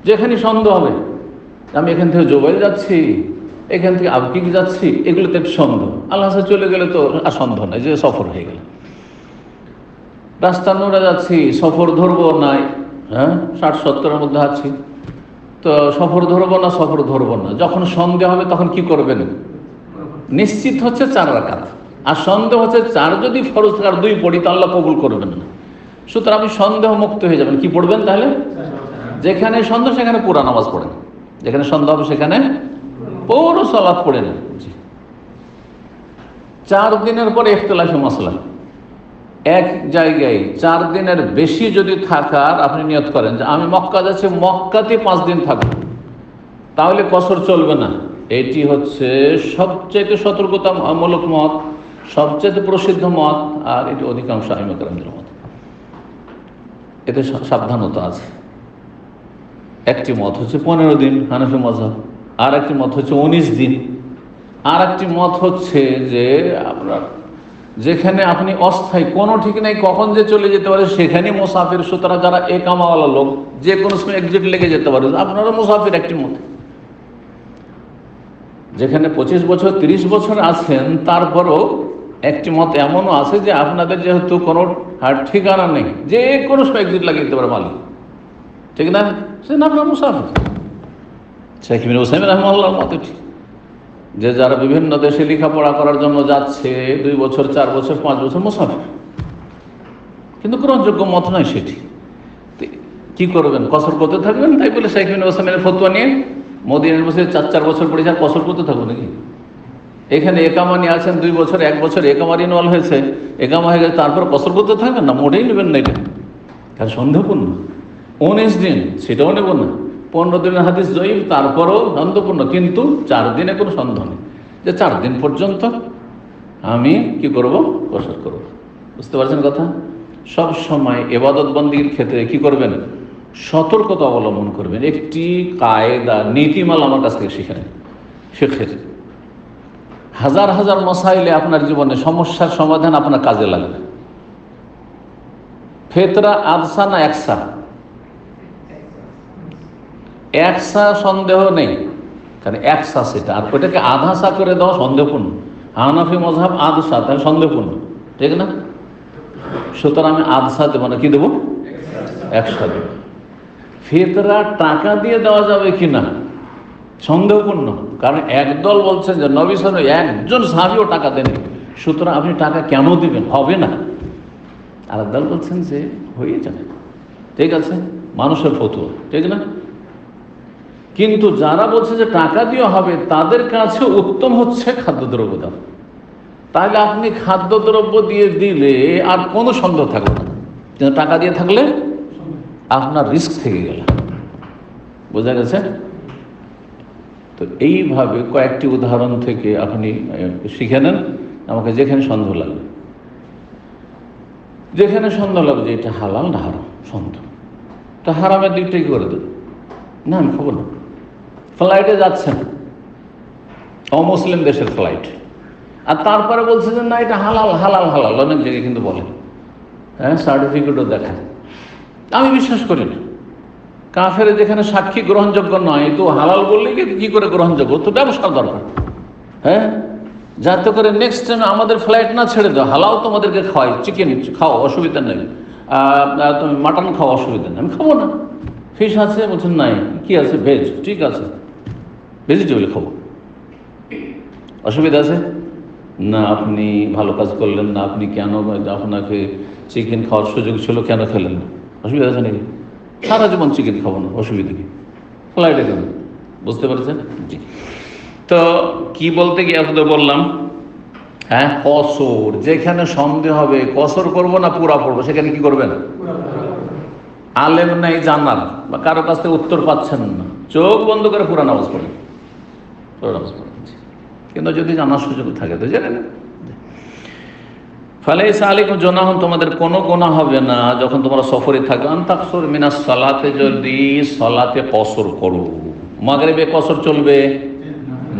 যেখানে সন্দেহ হবে, আমি এখান থেকে জোবাইল যাচ্ছি, এখান থেকে আবকিক যাচ্ছি, এগুলোতে একটু সন্দেহ, আল্লাহ চলে গেলে তো আর সন্দেহ নাই, যে সফর হয়ে গেল। রাস্তা নোড়া যাচ্ছি, সফর ধরবো নাই, হ্যাঁ 60-70-এর মধ্যে আছি, তো সফর ধরবো না, সফর ধরবো না, যখন সন্দেহ হবে তখন কি করবেন? নিশ্চিত হচ্ছে 4 রাকাত, আর সন্দেহ হচ্ছে 4 যদি ফরজ আর 2 পড়ি তো আল্লাহ কবুল করবেন না। সুতরাং আপনি সন্দেহ মুক্ত হয়ে যাবেন। কি পড়বেন তাহলে? যেখানে সন্দেহ সেখানে পুরা নামাজ পড়েন, যেখানে সন্দেহ হবে সেখানে পুরো সালাত পড়ে নেন। 4 দিনের পরে ইখতিলাফি মাসলা, এক জায়গায় 4 দিনের বেশি যদি থাকার আপনি নিয়ত করেন যে আমি মক্কা যাচ্ছি, মক্কাতে 5 দিন থাকবো, তাহলে কসর চলবে না। এটি হচ্ছে সবচেয়ে সতর্কতামূলক মত, সবচেয়ে প্রসিদ্ধ মত, আর এটি অধিকাংশ আইমায়ে কেরামদের মত। এতে সাবধানতা আছে। একটি মত হচ্ছে 15 দিন হানাফি মাযহাব, আর একটি মত হচ্ছে 19 দিন, আর একটি মত হচ্ছে যে আপনার যেখানে আপনি অস্থায়ী, কোনো ঠিক নেই কখন যে চলে যেতে পারে, সেখানে মুসাফির। সুতরাং যারা একামাওয়ালা লোক, যে কোনো সময় এক্সিট লেগে যেতে পারে, আপনারা মুসাফির। একটি মত যেখানে 25 বছর 30 বছর আছেন, তারপরও একটি মত এমনও আছে যে আপনাদের যেহেতু কোনো ঠিকানা নেই, যে কোনো সময় এক্সিট লাগিয়ে দিতে পারে মালিক, ঠিক না? সেদিন আপনার মুসাফির। শেখ ইবনে উসাইমিন রাহিমাহুল্লাহর মত ঠিক, যে যারা বিভিন্ন দেশে লেখাপড়া করার জন্য যাচ্ছে, 2 বছর 4 বছর 5 বছর মুসাফির, কিন্তু গ্রহণযোগ্য মত নয় সেটি। কি করবেন? কসর করতে থাকবেন। তাই বলে শেখ ইবনে উসাইমিনের ফতোয়া নিয়ে মদিনার বসে 4 বছর পড়ে যান, কসর করতে থাকবো নাকি? এখানে একামা নিয়ে আছেন 2 বছর, 1 বছর একামা রিনওয়াল হয়েছে, একামা হয়ে গেছে, তারপর কসর করতে থাকবেন না, মোটেই নেবেন না। এটা কারণ সন্দেহপূর্ণ। 19 দিন সেটাও নেব না। 15 দিনের হাদিস জয়ীফ, তারপরও সন্দেহপূর্ণ, কিন্তু 4 দিনে কোনো সন্দেহ নেই যে 4 দিন পর্যন্ত আমি কি করব? কসর করব। বুঝতে পারছেন কথা? সব সময় ইবাদত বন্দির ক্ষেত্রে কি করবেন? সতর্কতা অবলম্বন করবেন। একটি কায়দা, নীতিমালা আমার কাছ থেকে শিখে নেন। শেখের হাজার হাজার মাসাইলে আপনার জীবনে সমস্যার সমাধান আপনার কাজে লাগবে। ফেতরা আদসা না একসা? একসা সন্দেহ নেই, কারণ একসা সেটা, আর ওটাকে আধাসা করে দেওয়া সন্দেহপূর্ণ। হানাফি মাযহাব আদসা, তাহলে সন্দেহপূর্ণ, ঠিক না? সুতরাং আমি আদসা দেবো না, কি দেবো? একসা দেবো। ফেতরা টাকা দিয়ে দেওয়া যাবে কিনা? সন্দেহপূর্ণ, কারণ একদল বলছেন যে নবী সাল্লাল্লাহু আলাইহি ওয়াসাল্লাম একজন সাহাবীও টাকা দেন, সুতরাং আপনি টাকা কেন দিবেন? হবে না। আর একদল বলছেন যে হয়ে যাবে, ঠিক আছে, মানুষের ফতোয়া, ঠিক না? কিন্তু যারা বলছে যে টাকা দিয়ে হবে, তাদের কাছে উত্তম হচ্ছে খাদ্যদ্রব্য দাম। তাহলে আপনি খাদ্যদ্রব্য দিয়ে দিলে আর কোনো সন্দেহ থাকবে না, কিন্তু টাকা দিয়ে থাকলে আপনার রিস্ক থেকে গেল। বোঝা গেছে? তো এইভাবে কয়েকটি উদাহরণ থেকে আপনি শিখে নেন, আমাকে যেখানে সন্দেহ লাগবে। যেখানে সন্দেহ লাগবে যে এটা হালাল না হারাম, সন্দেহ, তো হারামের দিকটাই করে দেবে, না আমি খাবো না। ফ্লাইটে যাচ্ছেন, অমুসলিম দেশের ফ্লাইট, আর তারপরে বলছে যে না এটা হালাল হালাল হালাল, অনেক জায়গায় কিন্তু বলে, হ্যাঁ সার্টিফিকেটও দেখায়। আমি বিশ্বাস করি না। কাফের যেখানে সাক্ষী গ্রহণযোগ্য নয়, তো হালাল বললে কি করে গ্রহণযোগ্য? তো ব্যবসা দরকার, হ্যাঁ, যাতে করে নেক্সট টাইম আমাদের ফ্লাইট না ছেড়ে দাও, হালাল তোমাদেরকে খাওয়াই, চিকেন খাও অসুবিধা নেই, তুমি মাটন খাও অসুবিধা নেই, আমি খাবো না। ফিশ আছে বলছেন নাই, কি আছে ভেজ, ঠিক আছে ভেজিটেবল খাবো, অসুবিধা আছে না? আপনি ভালো কাজ করলেন না, আপনি কেন, আপনাকে চিকেন খাওয়ার সুযোগ ছিল কেন খেলেন না, অসুবিধা আছে নাকি? সারা জীবন চিকেন খাবো না, অসুবিধা কি? ফ্লাইটে কেন? বুঝতে পারছেন? জি। তো কি বলতে গিয়ে আসলে বললাম, হ্যাঁ কসর, যেখানে সন্দেহ হবে কসর করব না পুরা পড়বো, সেখানে কি করবেন? আলেম নাই জানার, বা কারো কাছ থেকে উত্তর পাচ্ছেন না, চোখ বন্ধ করে পুরা নামাজ পড়েন, পুরা নামাজ পড়েন। কিন্তু যদি জানার সুযোগ থাকে তো জেনে নেন। ফালাইসা আলাইকুম জুনাহুন, তোমাদের কোনো গুনাহ হবে না যখন তোমরা সফরে থাকবে, আন তাকসুর মিনাস সালাতে, যদি সালাতে কসর করো। মাগরিবে কসর চলবে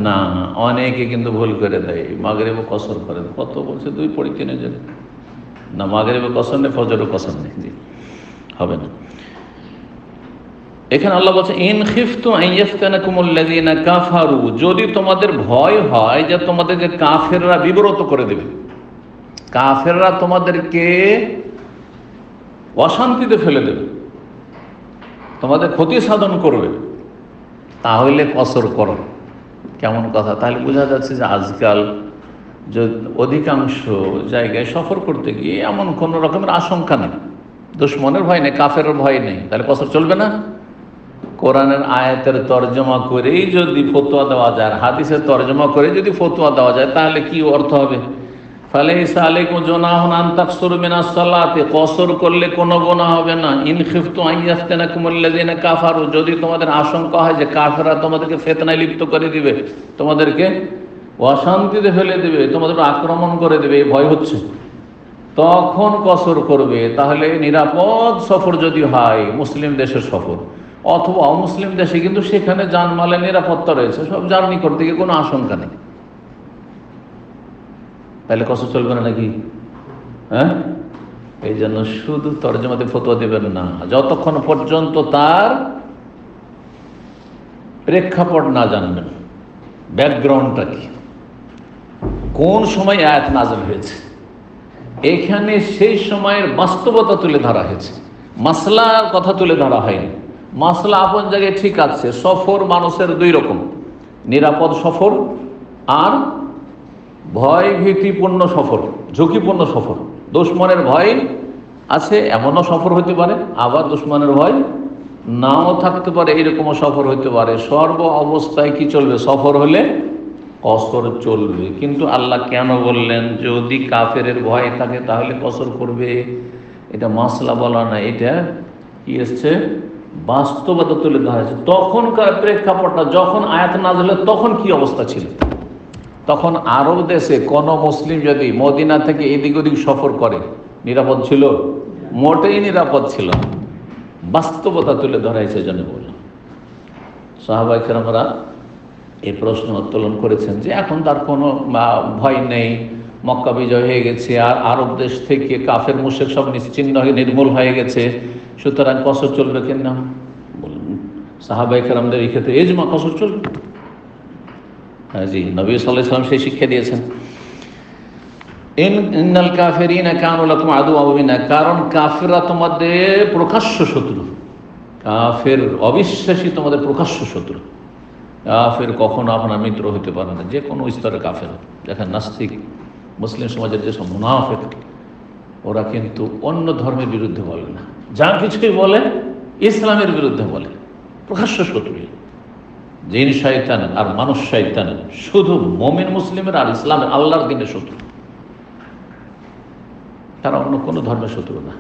না, অনেকে কিন্তু ভুল করে দেয়, মাগরিবে কসর করে, কত বলছে 2 পড়ি 3 জনে, না মাগরিবে কসর নেই, ফজরের কসর নেই, জি হবে না। এখানে আল্লাহ বলছে ইন খিফতুম আন ইয়াফতানাকুমুল্লাযীনা কাফারু, যদি তোমাদের ভয় হয় যে তোমাদেরকে কাফেররা বিব্রত করে দেবে, কাফেররা তোমাদেরকে অশান্তিতে ফেলে দেবে, তোমাদের ক্ষতি সাধন করবে, তাহলে কসর করো। কেমন কথা? তাহলে বোঝা যাচ্ছে যে আজকাল যে অধিকাংশ জায়গায় সফর করতে গিয়ে এমন কোনো রকমের আশঙ্কা নেই, দুশমনের ভয় নেই, কাফের ভয় নেই, তাহলে কসর চলবে না। কোরআনের আয়াতের তর্জমা করেই যদি ফতোয়া দেওয়া যায়, হাদিসের তর্জমা করে যদি ফতোয়া দেওয়া যায়, তাহলে কি অর্থ হবে? ফালাইসা আলাইকুম জুনাহুন আন তাকসুরু মিনাস সালাতি, কসর করলে কোনো গুনাহ হবে না। ইন খিফতুম আন ইয়াফতানাকুমুল্লাযীনা কাফারু, যদি তোমাদের আশঙ্কা হয় যে কাফেররা তোমাদেরকে ফিতনায় লিপ্ত করে দিবে, তোমাদেরকে অশান্তিতে ফেলে দিবে, তোমাদের আক্রমণ করে দেবে, এই ভয় হচ্ছে, তখন কসর করবে। তাহলে নিরাপদ সফর যদি হয়, মুসলিম দেশের সফর অথবা অমুসলিম দেশে, কিন্তু সেখানে জানমালের নিরাপত্তা রয়েছে, সব জার্নি করতে গিয়ে কোনো আশঙ্কা নেই, তাহলে কসর চলবে না নাকি? হ্যাঁ, এই জন্য শুধু তর্জমাতে ফতোয়া দেবেন না, যতক্ষণ পর্যন্ত তার প্রেক্ষাপট না জানবেন, ব্যাকগ্রাউন্ডটা কি, কোন সময় আয়াত নাযিল হয়েছে, এখানে সেই সময়ের বাস্তবতা তুলে ধরা হয়েছে, মাসলার কথা তুলে ধরা হয়নি। মাসলা আপন জায়গায় ঠিক আছে, সফর মানুষের 2 রকম, নিরাপদ সফর আর ভয় ভীতিপূর্ণ সফর, ঝুঁকিপূর্ণ সফর। দুশমনের ভয় আছে এমনও সফর হতে পারে, আবার দুশমনের ভয় নাও থাকতে পারে, এরকমও সফর হতে পারে। সর্ব অবস্থায় কি চলবে? সফর হলে কসর চলবে। কিন্তু আল্লাহ কেন বললেন যদি কাফেরের ভয় থাকে তাহলে কসর করবে? এটা মাসলা বলা না, এটা কি এসছে? বাস্তবতা তুলে ধরা হয়েছে। তখনকার প্রেক্ষাপটটা, যখন আয়াত নাযিল হলো তখন কি অবস্থা ছিল? তখন আরব দেশে কোনো মুসলিম যদি মদিনা থেকে এদিক ওদিক সফর করে, নিরাপদ ছিল? মোটেই নিরাপদ ছিল। বাস্তবতা তুলে ধরা হয়েছে জন্য বললাম। সাহাবায়ে কেরামরা এই প্রশ্ন উত্তোলন করেছেন যে এখন তার কোনো ভয় নেই, মক্কা বিজয় হয়ে গেছে, আর আরব দেশ থেকে কাফের মুশরিক সব নিশ্চিহ্ন হয়ে নির্মূল হয়ে গেছে, সুতরাং কসর চলবে কেন? বলুন, সাহাবায়ে কেরামদের এই ক্ষেত্রে ইজমা, কসর চলবে। হ্যাঁ জি, নবী সাল্লাল্লাহু আলাইহি ওয়াসাল্লাম সেই শিক্ষা দিয়েছেন। ইন্নাল কাফিরিনা কানু লাকুম আদুওয়ান মুবিনা, কারণ কাফেররা তোমাদের প্রকাশ্য শত্রু, কাফের অবিশ্বাসী তোমাদের প্রকাশ্য শত্রু। কাফের কখনো আপনার মিত্র হতে পারে না, যে কোনো স্তরে কাফের। দেখেন নাস্তিক মুসলিম সমাজের যেসব মুনাফিক, ওরা কিন্তু অন্য ধর্মের বিরুদ্ধে বলে না, যা কিছুই বলে ইসলামের বিরুদ্ধে বলে, প্রকাশ্য শত্রু। জিন শয়তানের আর মানুষ শয়তানের, শুধু মুমিন মুসলিমের আর ইসলামের আল্লাহর দিনের শত্রু, তারা অন্য কোনো ধর্মের শত্রু না।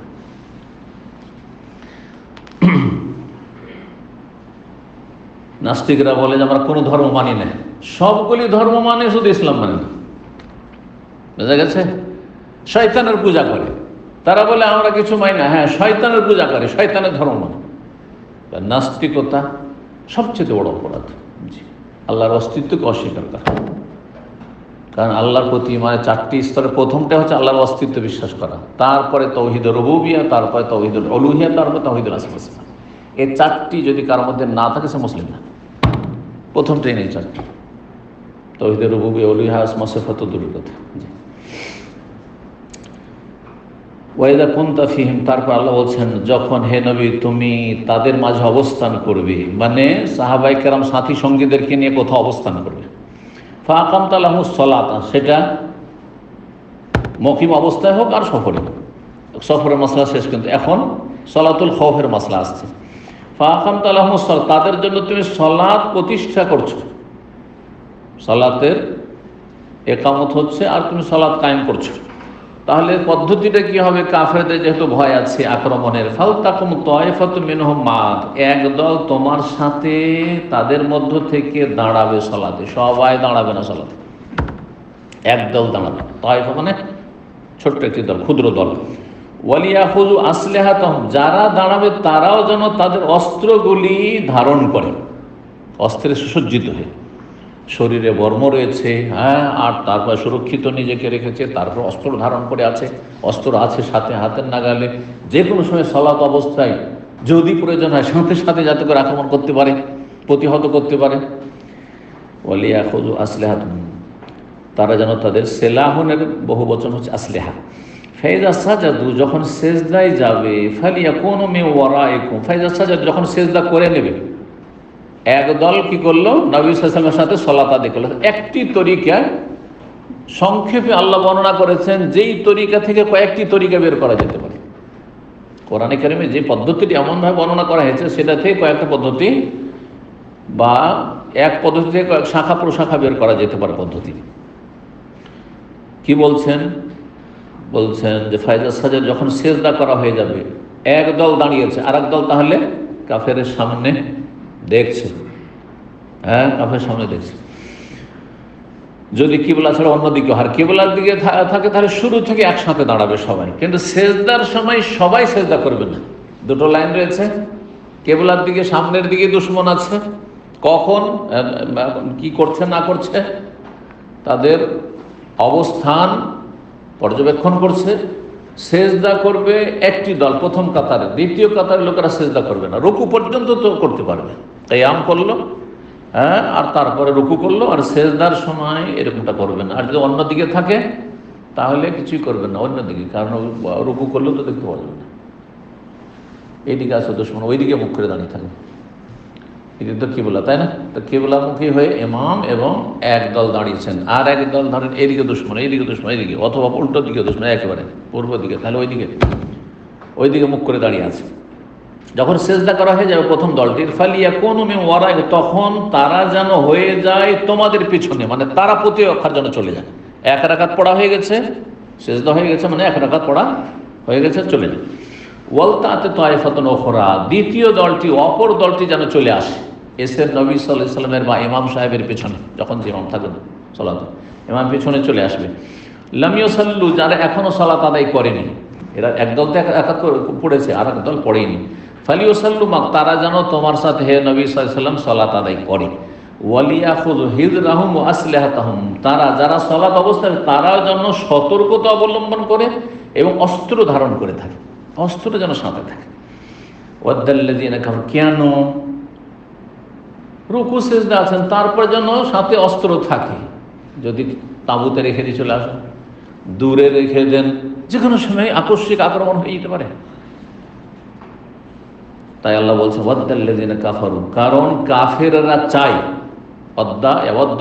নাস্তিকরা বলে যে আমরা কোনো ধর্ম মানি না, সবগুলি ধর্ম মানে, শুধু ইসলাম মানে না। বোঝা গেছে? শয়তানের পূজা করে, তারা বলে আমরা কিছু মানি না, হ্যাঁ শয়তানের পূজা করে, শয়তানের ধর্ম মানে। নাস্তিকতা সবচেয়ে বড় অপরাধ। জি, আল্লাহর অস্তিত্বকে অস্বীকার করা। কারণ আল্লাহর প্রতি মানে 4টি স্তরে, প্রথমটা হচ্ছে আল্লাহর অস্তিত্ব বিশ্বাস করা, তারপরে তাওহীদুর রুবুবিয়্যাহ, তারপরে তাওহীদুল উলুহিয়্যাহ, তারপরে তাওহীদুল আসমা ওয়াস সিফাত। এই 4টি যদি কারোর মধ্যে না থাকে সে মুসলিম না। প্রথমটাই নেই 4টি, তাওহীদুর রুবুবিয়্যাহ, উলুহিয়্যাহ, আসমা ওয়াস সিফাত দূরের কথা। জি, ওয়াইদা কুনতা ফীহিম, তারপর আল্লাহ বলছেন যখন হে নবী তুমি তাদের মাঝে অবস্থান করবে, মানে সাহাবায়ে কেরাম সাথী সঙ্গীদেরকে নিয়ে কোথাও অবস্থান করবে। ফাআকামতা লাহুমুস সালাতা, সেটা মকিম অবস্থায় হোক আর সফরে হোক, সফরের মাসলা শেষ, কিন্তু এখন সলাতুল খৌফের মাসলা আসছে। ফাআকামতা লাহুমুস সালাত, তাদের জন্য তুমি সালাত প্রতিষ্ঠা করছো, সালাতের একামত হচ্ছে আর তুমি সালাত কায়েম করছো। তাহলে পদ্ধতিটা কি হবে? কাফেরদের যেহেতু ভয় আছে আক্রমণের, ফালতাকুম তায়ফাতুম মিনহুম মা'আক, একদল তোমার সাথে তাদের মধ্য থেকে দাঁড়াবে সালাতে। সবাই দাঁড়াবে না সালাতে, একদল দাঁড়াবে। তায়ফা মানে ছোট্ট একটি দল, ক্ষুদ্র দল। ওয়ালিয়াখুযু আসলিহাতাহুম, যারা দাঁড়াবে তারাও যেন তাদের অস্ত্রগুলি ধারণ করে, অস্ত্রে সুসজ্জিত হয়ে, শরীরে বর্ম রয়েছে, হ্যাঁ, আর তারপর সুরক্ষিত নিজেকে রেখেছে, তারপর অস্ত্র ধারণ করে আছে, অস্ত্র আছে সাথে, হাতের নাগালে, যে কোনো সময় সালাত অবস্থায় যদি প্রয়োজন হয় সাথে সাথে যাতে করে আক্রমণ করতে পারে, প্রতিহত করতে পারে। ওয়ালিয়াখুযু আসলিহাতাহুম, তারা যেন তাদের সেলাহুনের বহু বচন হচ্ছে আসলিহা। ফাইযা সাজাদু, যখন সেজদায় যাবে, ফালিয়াকুনু মিন ওয়ারাইকুম, ফাইযা সাজাদু, যখন সেজদা করে নেবে। একদল কি করলো? নবী সাল্লাল্লাহু আলাইহি ওয়াসাল্লামের সাথে সালাত আদায় করলো। একটি তরিকা সংক্ষেপে আল্লাহ বর্ণনা করেছেন, যেই তরিকা থেকে কয়েকটি তরিকা বের করা যেতে পারে। কোরআনে কারিমে যে পদ্ধতিটি এমনভাবে বর্ণনা করা হয়েছে, সেটা থেকে কয়েকটা পদ্ধতি বা এক পদ্ধতি থেকে কয়েক শাখা প্রশাখা বের করা যেতে পারে পদ্ধতি। কি বলছেন? বলছেন যে ফাইজা সাজাদ, যখন সেজদা করা হয়ে যাবে, একদল দাঁড়িয়েছে, আর একদল তাহলে কাফেরের সামনে দেখছে, হ্যাঁ, কাফের সামনে দেখছে। যদি কিবলা ছাড়া অন্যদিকে, আর কিবলার দিকে থাকে তাহলে শুরু থেকে একসাথে দাঁড়াবে সবাই, কিন্তু সেজদার সময় সবাই সেজদা করবে না। দুটো লাইন রয়েছে, কিবলার দিকে সামনের দিকে দুশমন আছে, কখন কি করছে না করছে তাদের অবস্থান পর্যবেক্ষণ করছে। সেজদা করবে একটি দল প্রথম কাতারে, দ্বিতীয় কাতারের লোকেরা সেজদা করবে না, রুকু পর্যন্ত তো করতে পারবে, কিয়াম করলো, হ্যাঁ, আর তারপরে রুকু করলো, আর সেজদার সময় এরকমটা করবে না। আর যদি অন্যদিকে থাকে তাহলে কিছুই করবে না অন্যদিকে, কারণ রুকু করলেও তো দেখতে পাওয়া যাবে না। এইদিকে আছে দুশমন, ওইদিকে মুখ করে দাঁড়িয়ে থাকে, এদিকে তো কিবলা, তাই না? তো কিবলামুখী হয়ে ইমাম এবং একদল দাঁড়িয়েছেন, আর একদল ধরেন এইদিকে দুশমন, এইদিকে দুশমন, এইদিকে, অথবা উল্টো দিকে দুশমন, একেবারে পূর্ব দিকে, তাহলে ওইদিকে মুখ করে দাঁড়িয়ে আছে। যখন সেজদা করা হয়ে যাবে প্রথম দলটির, ফালিয়াকুনু মিন ওয়ারাইকুম, তখন তারা যেন হয়ে যায় তোমাদের পিছনে, মানে তারা প্রতিরক্ষার জন্য চলে যায়। এক রাকাত পড়া হয়ে গেছে, সেজদা হয়ে গেছে, মানে এক রাকাত পড়া হয়ে গেছে, চলে যায়। ওয়ালতাতে তায়ফাতুন উখরা, দ্বিতীয় দলটি, অপর দলটি যেন চলে আসে, এসে নবী সাল্লাল্লাহু আলাইহি ওয়াসাল্লামের বা ইমাম সাহেবের পেছনে, যখন ইমাম থাকবেন সালাত, ইমাম পেছনে চলে আসবে। লাম ইউসাল্লু, যারা এখনো সালাত আদায় করেনি, এরা একদল তো একাত পড়েছে, আর এক দল পড়েনি। ফালিউসাল্লু মাক, তারা যেন তোমার সাথে হে নবী সাল্লাল্লাহু আলাইহি ওয়াসাল্লাম সালাত আদায় করে। ওয়ালিয়াখুযু হিযরাহুম ওয়া আসলিহাতাহুম, তারা যারা সালাত অবস্থায় তারাও যেন সতর্কতা অবলম্বন করে এবং অস্ত্র ধারণ করে থাকে, অস্ত্র যেন সাথে থাকে। ওয়াদাল্লাযীনা কাফারু, কেন? রুকু সেজদা আছেন, তারপর যেন সাথে অস্ত্র থাকে। যদি তাঁবুতে রেখে দিয়ে চলে আসেন, দূরে রেখে দেন, যে কোনো সময় আকস্মিক আক্রমণ হয়ে যেতে পারে। তাই আল্লাহ বলছে ওয়াদাল্লাযীনা কাফারু, কারণ কাফেররা চায়, ওয়াদ্দা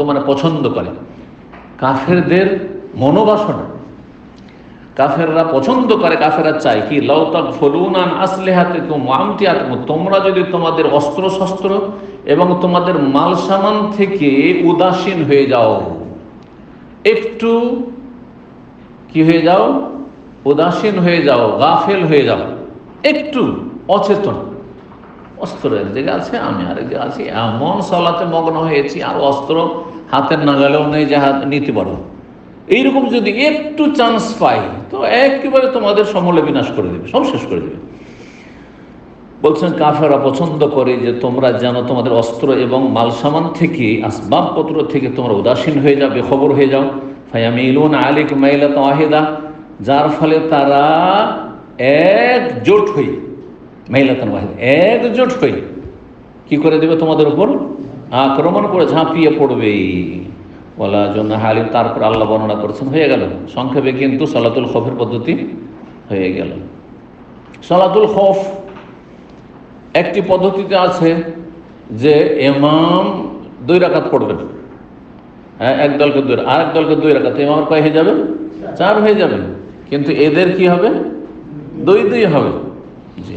মানে পছন্দ করে, কাফেরদের মনোবাসনা, কাফেররা পছন্দ করে, কাফেররা চায় কি? লাউ তাগফুলুনা আন আসলিহাতিকুম ওয়া আমতিয়াতিকুম, তোমরা যদি তোমাদের অস্ত্র শস্ত্র এবং তোমাদের মাল সামান থেকে উদাসীন হয়ে যাও, একটু কি হয়ে যাও? উদাসীন হয়ে যাও, গাফেল হয়ে যাও, একটু অচেতন, অস্ত্র এক জায়গায় আছে, আমি আরেক জায়গায় আছি, এমন সালাতে মগ্ন হয়েছি আর অস্ত্র হাতের নাগালেও নেই যে হাত নিতে পারবো, এইরকম যদি একটু চান্স পাই তো একেবারে তোমাদের সমূলে বিনাশ করে দেবে, সব শেষ করে দেবে। বলছেন কাফেররা পছন্দ করে যে তোমরা যেন তোমাদের অস্ত্র এবং মাল সামান থেকে, আসবাবপত্র থেকে তোমরা উদাসীন হয়ে যাও, বেখবর হয়ে যাও। ফায়ামিলুনা আলাইকুম মাইলাতান ওয়াহিদা, যার ফলে তারা একজোট হয়ে, মাইলাতান ওয়াহিদা, একজোট হয়ে কি করে দেবে তোমাদের উপর? আক্রমণ করে ঝাঁপিয়ে পড়বে। ওয়ালা জুনাহা আলাইহিম, তারপর আল্লাহ বর্ণনা করেছেন, হয়ে গেল সংক্ষেপে কিন্তু সালাতুল খৌফের পদ্ধতি হয়ে গেল। সালাতুল খৌফ একটি পদ্ধতিতে আছে যে ইমাম 2 রাকাত পড়বেন, এক দলকে 2, আরেক দলকে 2 রাকাত, ইমামের কয় হয়ে যাবে? 4 হয়ে যাবে। কিন্তু এদের কি হবে? 2 হবে। জি,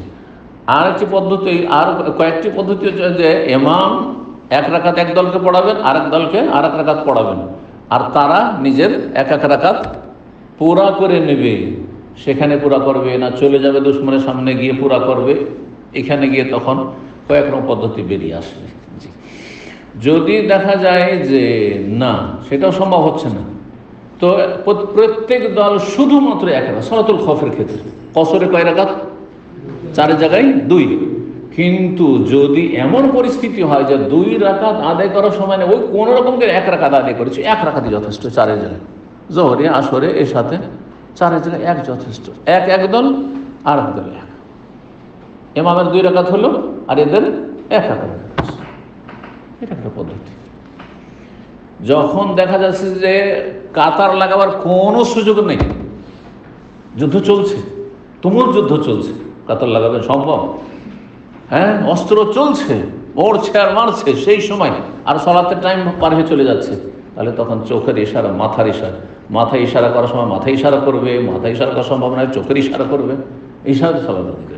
আর একটি পদ্ধতি, আর কয়েকটি পদ্ধতি হচ্ছে যে ইমাম 1 রাকাত এক দলকে পড়াবেন, আরেক দলকে আরেক রাকাত পড়াবেন, আর তারা নিজের এক রাকাত পুরা করে নেবে। সেখানে পুরা করবে না, চলে যাবে দুশমনের সামনে গিয়ে পুরা করবে, এখানে গিয়ে তখন কয়েক রকম পদ্ধতি বেরিয়ে আসবে। জি, যদি দেখা যায় যে না, সেটাও সম্ভব হচ্ছে না, তো প্রত্যেক দল শুধুমাত্র 1 রাকাত। সালাতুল খৌফের ক্ষেত্রে কসরে কয় রাকাত? 4 জায়গায় 2। কিন্তু যদি এমন পরিস্থিতি হয় যে 2 রাকাত আদায় করার সময় ওই কোনো রকম করে 1 রাকাত আদায় করেছে, 1 রাকাতই যথেষ্ট। 4 জায়গায় জোহরে আসরে এর সাথে 4 জায়গায় 1 যথেষ্ট। এক দল আর এক দল 1, ইমামের 2 রাকাত হলো আর এদের 1 রাকাত। এটা একটা পদ্ধতি। যখন দেখা যাচ্ছে যে কাতার লাগাবার কোনো সুযোগ নেই, যুদ্ধ চলছে, তুমুল যুদ্ধ চলছে, কাতার লাগাবে সম্ভব? হ্যাঁ, অস্ত্র চলছে, মরছে আর মারছে সেই সময়, আর সালাতের টাইম পার হয়ে চলে যাচ্ছে, তাহলে তখন চোখের ইশারা, মাথার ইশারা, মাথায় ইশারা করার সময় মাথায় ইশারা করবে, মাথায় ইশারা করার সম্ভব নয় চোখের ইশারা করবে, ইশারা সালাত আদায় করবে।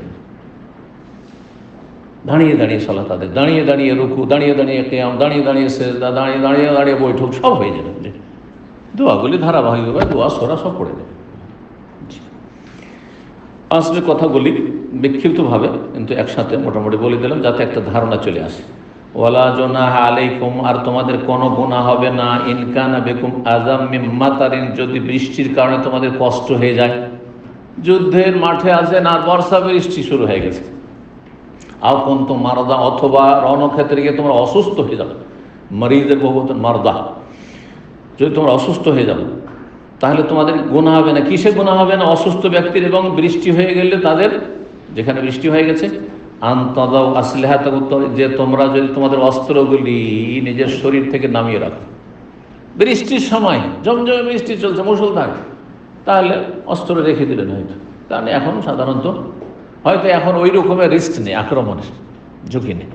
দাঁড়িয়ে দাঁড়িয়ে সালাত আদায়, দাঁড়িয়ে দাঁড়িয়ে রুকু, দাঁড়িয়ে দাঁড়িয়ে কিয়াম, দাঁড়িয়ে দাঁড়িয়ে সেজদা, দাঁড়িয়ে দাঁড়িয়ে দাঁড়িয়ে বৈঠক, সব হয়ে যাবে। দোয়াগুলি ধারাবাহিকভাবে দোয়া সোরা সব পড়ে যাবে। আসলে কথাগুলি বিক্ষিপ্তভাবে কিন্তু একসাথে মোটামুটি বলে দিলাম যাতে একটা ধারণা চলে আসে। ওয়ালা জুনাহা আলাইকুম, আর তোমাদের কোনো গুনাহ হবে না, ইন কানা বিকুম আযাম মিন মাতারিন, যদি বৃষ্টির কারণে তোমাদের কষ্ট হয়ে যায়। যুদ্ধের মাঠে আছেন আর বর্ষা বৃষ্টি শুরু হয়ে গেছে, আও কুনতুম মারদা, অথবা রণক্ষেত্রে গিয়ে তোমরা অসুস্থ হয়ে যাবে, মরিদের বহুতন মারদা, যদি তোমরা অসুস্থ হয়ে যাবে তাহলে তোমাদের গুনাহ হবে না। কিসে গুনাহ হবে না? অসুস্থ ব্যক্তির এবং বৃষ্টি হয়ে গেলে তাদের, যেখানে বৃষ্টি হয়ে গেছে, আনতাদাউ আসলিহাতাকুম, যে তোমরা যদি তোমাদের অস্ত্রগুলি নিজের শরীর থেকে নামিয়ে রাখো। বৃষ্টির সময় জমজমে বৃষ্টি চলছে, মুষলধারে, তাহলে অস্ত্র রেখে দিলেন হয়তো, কারণ এখন সাধারণত হয়তো এখন ওই রকমের রিস্ক নেই, আক্রমণের ঝুঁকি নেই।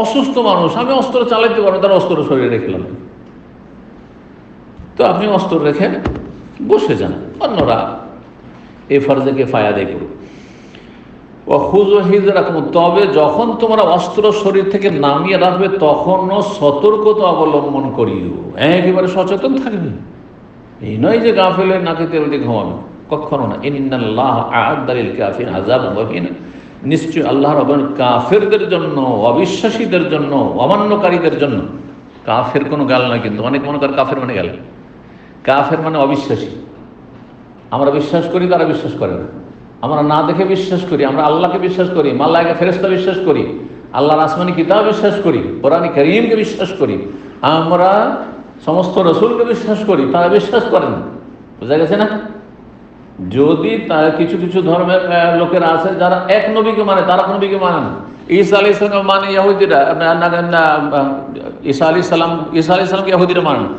অসুস্থ মানুষ, আমি অস্ত্র চালাইতে পারবো, তার অস্ত্র শরীরে রেখলাম, তো আপনি অস্ত্র রেখে বসে যান, অন্যরা এই ফরজে কিফায়া আদায় করুন। ওয়াখুযু হিযরাকুম, তবে যখন তোমরা অস্ত্র শরীর থেকে নামিয়ে রাখবে তখনও সতর্কতা অবলম্বন করিও, একেবারে সচেতন থাকবে। এই নয় যে গাফেলের নাকে তেল দিয়ে ঘুমাবে, কখনো না। ইন্নাল্লাহা আ'আদ্দা লিল কাফিরিন আযাবান মুহিনা, নিশ্চয় আল্লাহ রাব্বুল কাফেরদের জন্য, অবিশ্বাসীদের জন্য, অমান্যকারীদের জন্য, কাফের কোনো গাল না কিন্তু, অনেক মনে করে কাফের মানে গাল, কাফের মানে অবিশ্বাসী। আমরা বিশ্বাস করি, তারা বিশ্বাস করে না। আমরা না দেখে বিশ্বাস করি, আমরা আল্লাহকে বিশ্বাস করি, মালায়েকা ফেরেশতা বিশ্বাস করি, আল্লাহর আসমানি কিতাব বিশ্বাস করি, কোরআনে কারীমকে বিশ্বাস করি, আমরা সমস্ত রসুলকে বিশ্বাস করি, তারা বিশ্বাস করেন। বোঝা গেছে না? যদি তারা কিছু কিছু ধর্মের লোকেরা আছে যারা এক নবীকে মানে, তারা নবীকে মানে না। ঈসা আলাইহিস সালাম মানে ইহুদিরা, ঈসা আলাইহিস সালামকে ইহুদিরা মানে না।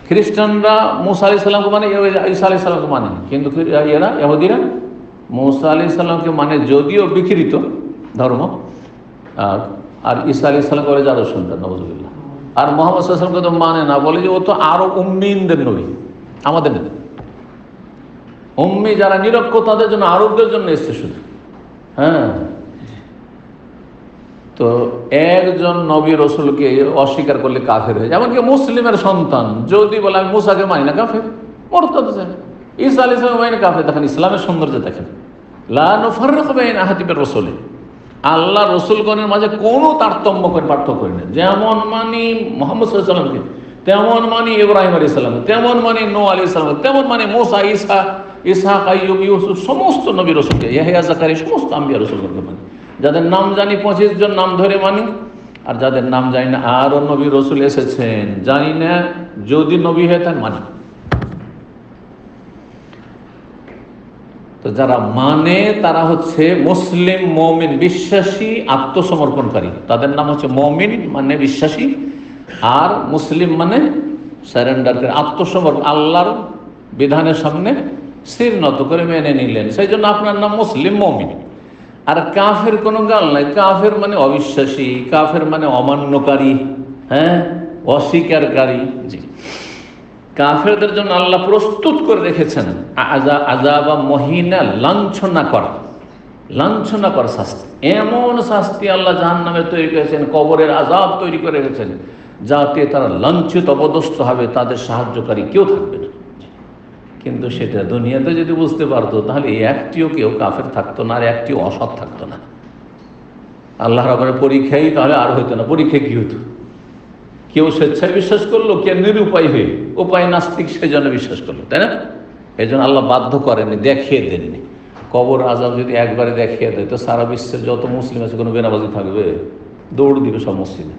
খ্রিস্টানরা মুসা আলাইহিস সালামকে মানে, ঈসা আলাইহিস সালামকে মানে, কিন্তু এরা ইহুদিরা মুসা আলাইহিস সালামকে মানে, যদিও বিকৃত ধর্ম, আর ঈসা আলাইহিস সালাম করে যারা শুনতেন নাউযুবিল্লাহ, আর মুহাম্মদ সাল্লাল্লাহু আলাইহি ওয়াসাল্লামকে তো মানে না, বলে যে ও তো আরো উম্মিনদের নবী, আমাদের নবী। উম্মি যারা নিরক্ষর তাদের জন্য, আরবদের জন্য এসছে শুধু। হ্যাঁ, তো একজন নবী রসুলকে অস্বীকার করলে কাফের হয়ে যায়। এমনকি মুসলিমের সন্তান যদি বলে আমি মুসাকে মানি না, কাফের, মুরতাদ। ঈসা আলাইহিস সালাম মানি, কাফের। দেখেন ইসলামের সৌন্দর্য দেখেন, লা নুফাররিকু বাইনা আহাদিন মির রাসূলি, আল্লাহ রসুলগণের মাঝে কোনো তারতম্য করে, পার্থক্য করে না। যেমন মানি মুহাম্মদ সাল্লাল্লাহু আলাইহি ওয়াসাল্লামকে, তেমন মানি ইব্রাহিম আলাইহিস সালাম, তেমন মানি নূহ আলাইহিস সালাম, তেমন মানি মুসা, ঈসা, ইসহাক, আইয়ুব, ইউসুফ, সমস্ত নবী রাসূলকে, ইয়াহইয়া, যাকারিয়া, সমস্ত আম্বিয়া রাসূলকে মানি। যাদের নাম জানি 25 জন নাম ধরে মানি, আর যাদের নাম জানি না আরো নবী রাসূল এসেছেন জানি না, যদি নবী হয় তার মানি। তো যারা মানে তারা হচ্ছে মুসলিম, মুমিন, বিশ্বাসী, আত্মসমর্পণকারী। তাদের নাম হচ্ছে মুমিন মানে বিশ্বাসী, আর মুসলিম মানে সারেন্ডার করে, আত্মসমর্পণ, আল্লাহর বিধানের সামনে শির নত করে মেনে নিলেন, সেই জন্য আপনার নাম মুসলিম, মুমিন। আর কাফের কোনো গাল নাই। কাফের মানে অবিশ্বাসী, কাফের মানে অমান্যকারী, হ্যাঁ, অস্বীকারী। জি, কাফেরদের জন্য আল্লাহ প্রস্তুত করে রেখেছেন আযাব মহিনা, লাঞ্ছনা কর শাস্তি। এমন শাস্তি আল্লাহ জাহান্নামে তৈরি করেছেন, কবরের আযাব তৈরি করে রেখেছেন, যাতে তারা লাঞ্ছিত, অপদস্থ হবে, তাদের সাহায্যকারী কেউ থাকবে না। কিন্তু সেটা দুনিয়াতে যদি বুঝতে পারতো, তাহলে একটিও কেউ কাফের থাকতো না, আর একটিও অসৎ থাকতো না। আল্লাহ রাব্বুল পরীক্ষাই তাহলে আর হইতো না। পরীক্ষা কি হতো? কেউ স্বেচ্ছায় বিশ্বাস করলো, কে নিরুপায় হয়ে, উপায় নাস্তিক, সেজন্য বিশ্বাস করলো, তাই না? এই জন্য আল্লাহ বাধ্য করেননি, দেখিয়ে দেননি। কবর আযাব যদি একবারে দেখিয়ে দেয়, তো সারা বিশ্বের যত মুসলিম আছে কোনো বেনামাজি থাকবে? দৌড় দিবে সব মসজিদে,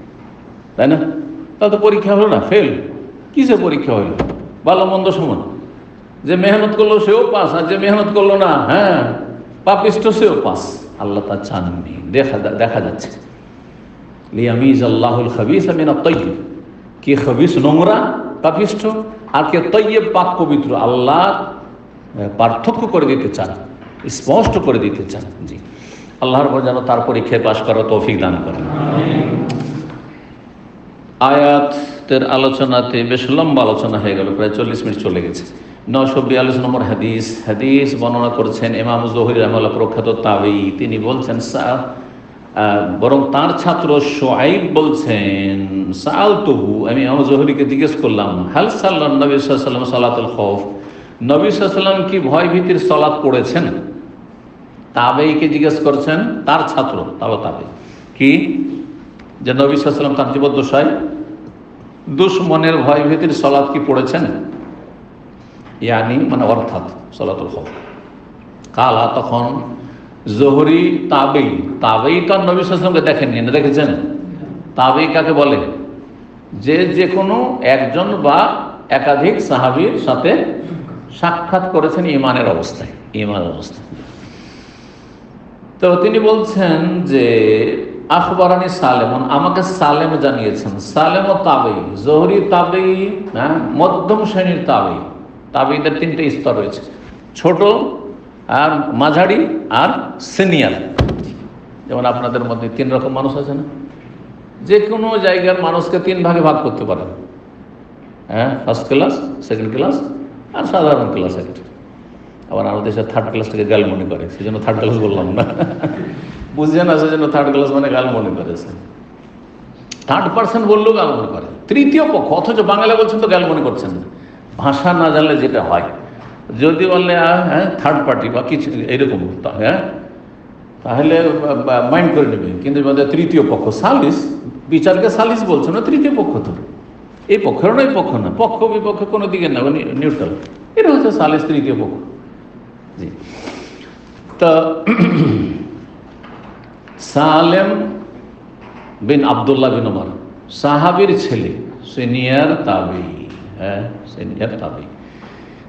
তাই না? তাহলে তো পরীক্ষা হলো না, ফেল। কিসে পরীক্ষা হইল? ভালো মন্দ সমান। যে মেহনত করলো সেও পাস, আর যে মেহনত করলো না, হ্যাঁ, পাপিষ্ঠ, সেও পাস। আল্লাহ তা চাননি। দেখা যাচ্ছে লিয়ামিজ আল্লাহুল খাবিস মিনাত তাইয়্যিব, কে খাবিস নোংরা পাপিষ্ঠ, আর কে তাইয়্যিব পাক পবিত্র, আল্লাহ পার্থক্য করে দিতে চান, স্পষ্ট করে দিতে চান। জি, আল্লাহর পর যেন তার পরীক্ষায় পাশ করার তৌফিক দান করেন। আয়াতের আলোচনাতে বেশ লম্বা আলোচনা হয়ে গেল, প্রায় 40 মিনিট চলে গেছে। 942 নম্বর হাদিস বর্ণনা করছেন ইমাম যুহরি রাহিমাহুল্লাহ, প্রখ্যাত তাবেঈ। তিনি বলছেন, বরং তার ছাত্র শুআইব বলছেন, সাআলতুহু, আমি ইমাম যুহরিকে জিজ্ঞেস করলাম, হাল সাল্লান নবী সাল্লাল্লাহু আলাইহি ওয়াসাল্লাম সালাতুল খাউফ, নবী সাল্লাল্লাহু আলাইহি ওয়াসাল্লাম কি ভয় ভীতির সালাত পড়েছেন? তাবেঈকে জিজ্ঞেস করছেন তার ছাত্র, তাবেঈ, কি যে নবী সাল্লাল্লাহু আলাইহি ওয়াসাল্লাম তার জীবদ্দশায় দুশমনের ভয় ভীতির সালাত কি পড়েছেন? ইয়ানি মানে অর্থাৎ সালাতুল খাউফ। কালা, তখন জোহরি তাবেঈ তো নবী সাল্লাল্লাহু আলাইহি ওয়াসাল্লামকে দেখেননি, না দেখেছেন? তাবেঈ কাকে বলে? যে কোনো একজন বা একাধিক সাহাবীর সাথে সাক্ষাৎ করেছেন ইমানের অবস্থায়। তো তিনি বলছেন যে আখবারানি সালেমন, আমাকে সালেম জানিয়েছেন। সালেম ও তাবেঈ, জোহরি তাবেঈ, হ্যাঁ, মধ্যম শ্রেণীর তাবেঈ। তাবেঈদের 3টে স্তর রয়েছে, ছোট, আর মাঝারি, আর সিনিয়র। যেমন আপনাদের মধ্যে 3 রকম মানুষ আছে না? যে কোনো জায়গার মানুষকে 3 ভাগে ভাগ করতে পারেন, হ্যাঁ, ফার্স্ট ক্লাস, সেকেন্ড ক্লাস, আর সাধারণ ক্লাস একটা। আবার আমাদের দেশে থার্ড ক্লাসটাকে গাল মনে করে, সেই জন্য থার্ড ক্লাস বললাম না, বুঝছেন? সেই জন্য থার্ড ক্লাস মানে গাল মনে করেছে। 3rd বললেও গাল মনে করে, তৃতীয় পক্ষ, অথচ বাংলা বলছেন তো গাল মনে করছেন না। ভাষা না জানলে যেটা হয়, যদি বললে হ্যাঁ থার্ড পার্টি বা কিছু এরকম, হ্যাঁ, তাহলে মাইন্ড করে নেবে। কিন্তু তৃতীয় পক্ষ, সালিস, বিচারকে সালিস বলছে না, তৃতীয় পক্ষ তো। এই পক্ষেরও না, এই পক্ষ না, পক্ষ বিপক্ষ কোনো দিকে না, নিউট্রাল। এটা হচ্ছে সালিস, তৃতীয় পক্ষ। জি, তো সালেম বিন আব্দুল্লাহ বিন ওমর, সাহাবীর ছেলে, সিনিয়র তাবেঈ, হ্যাঁ, সিনিয়র তাবেঈ।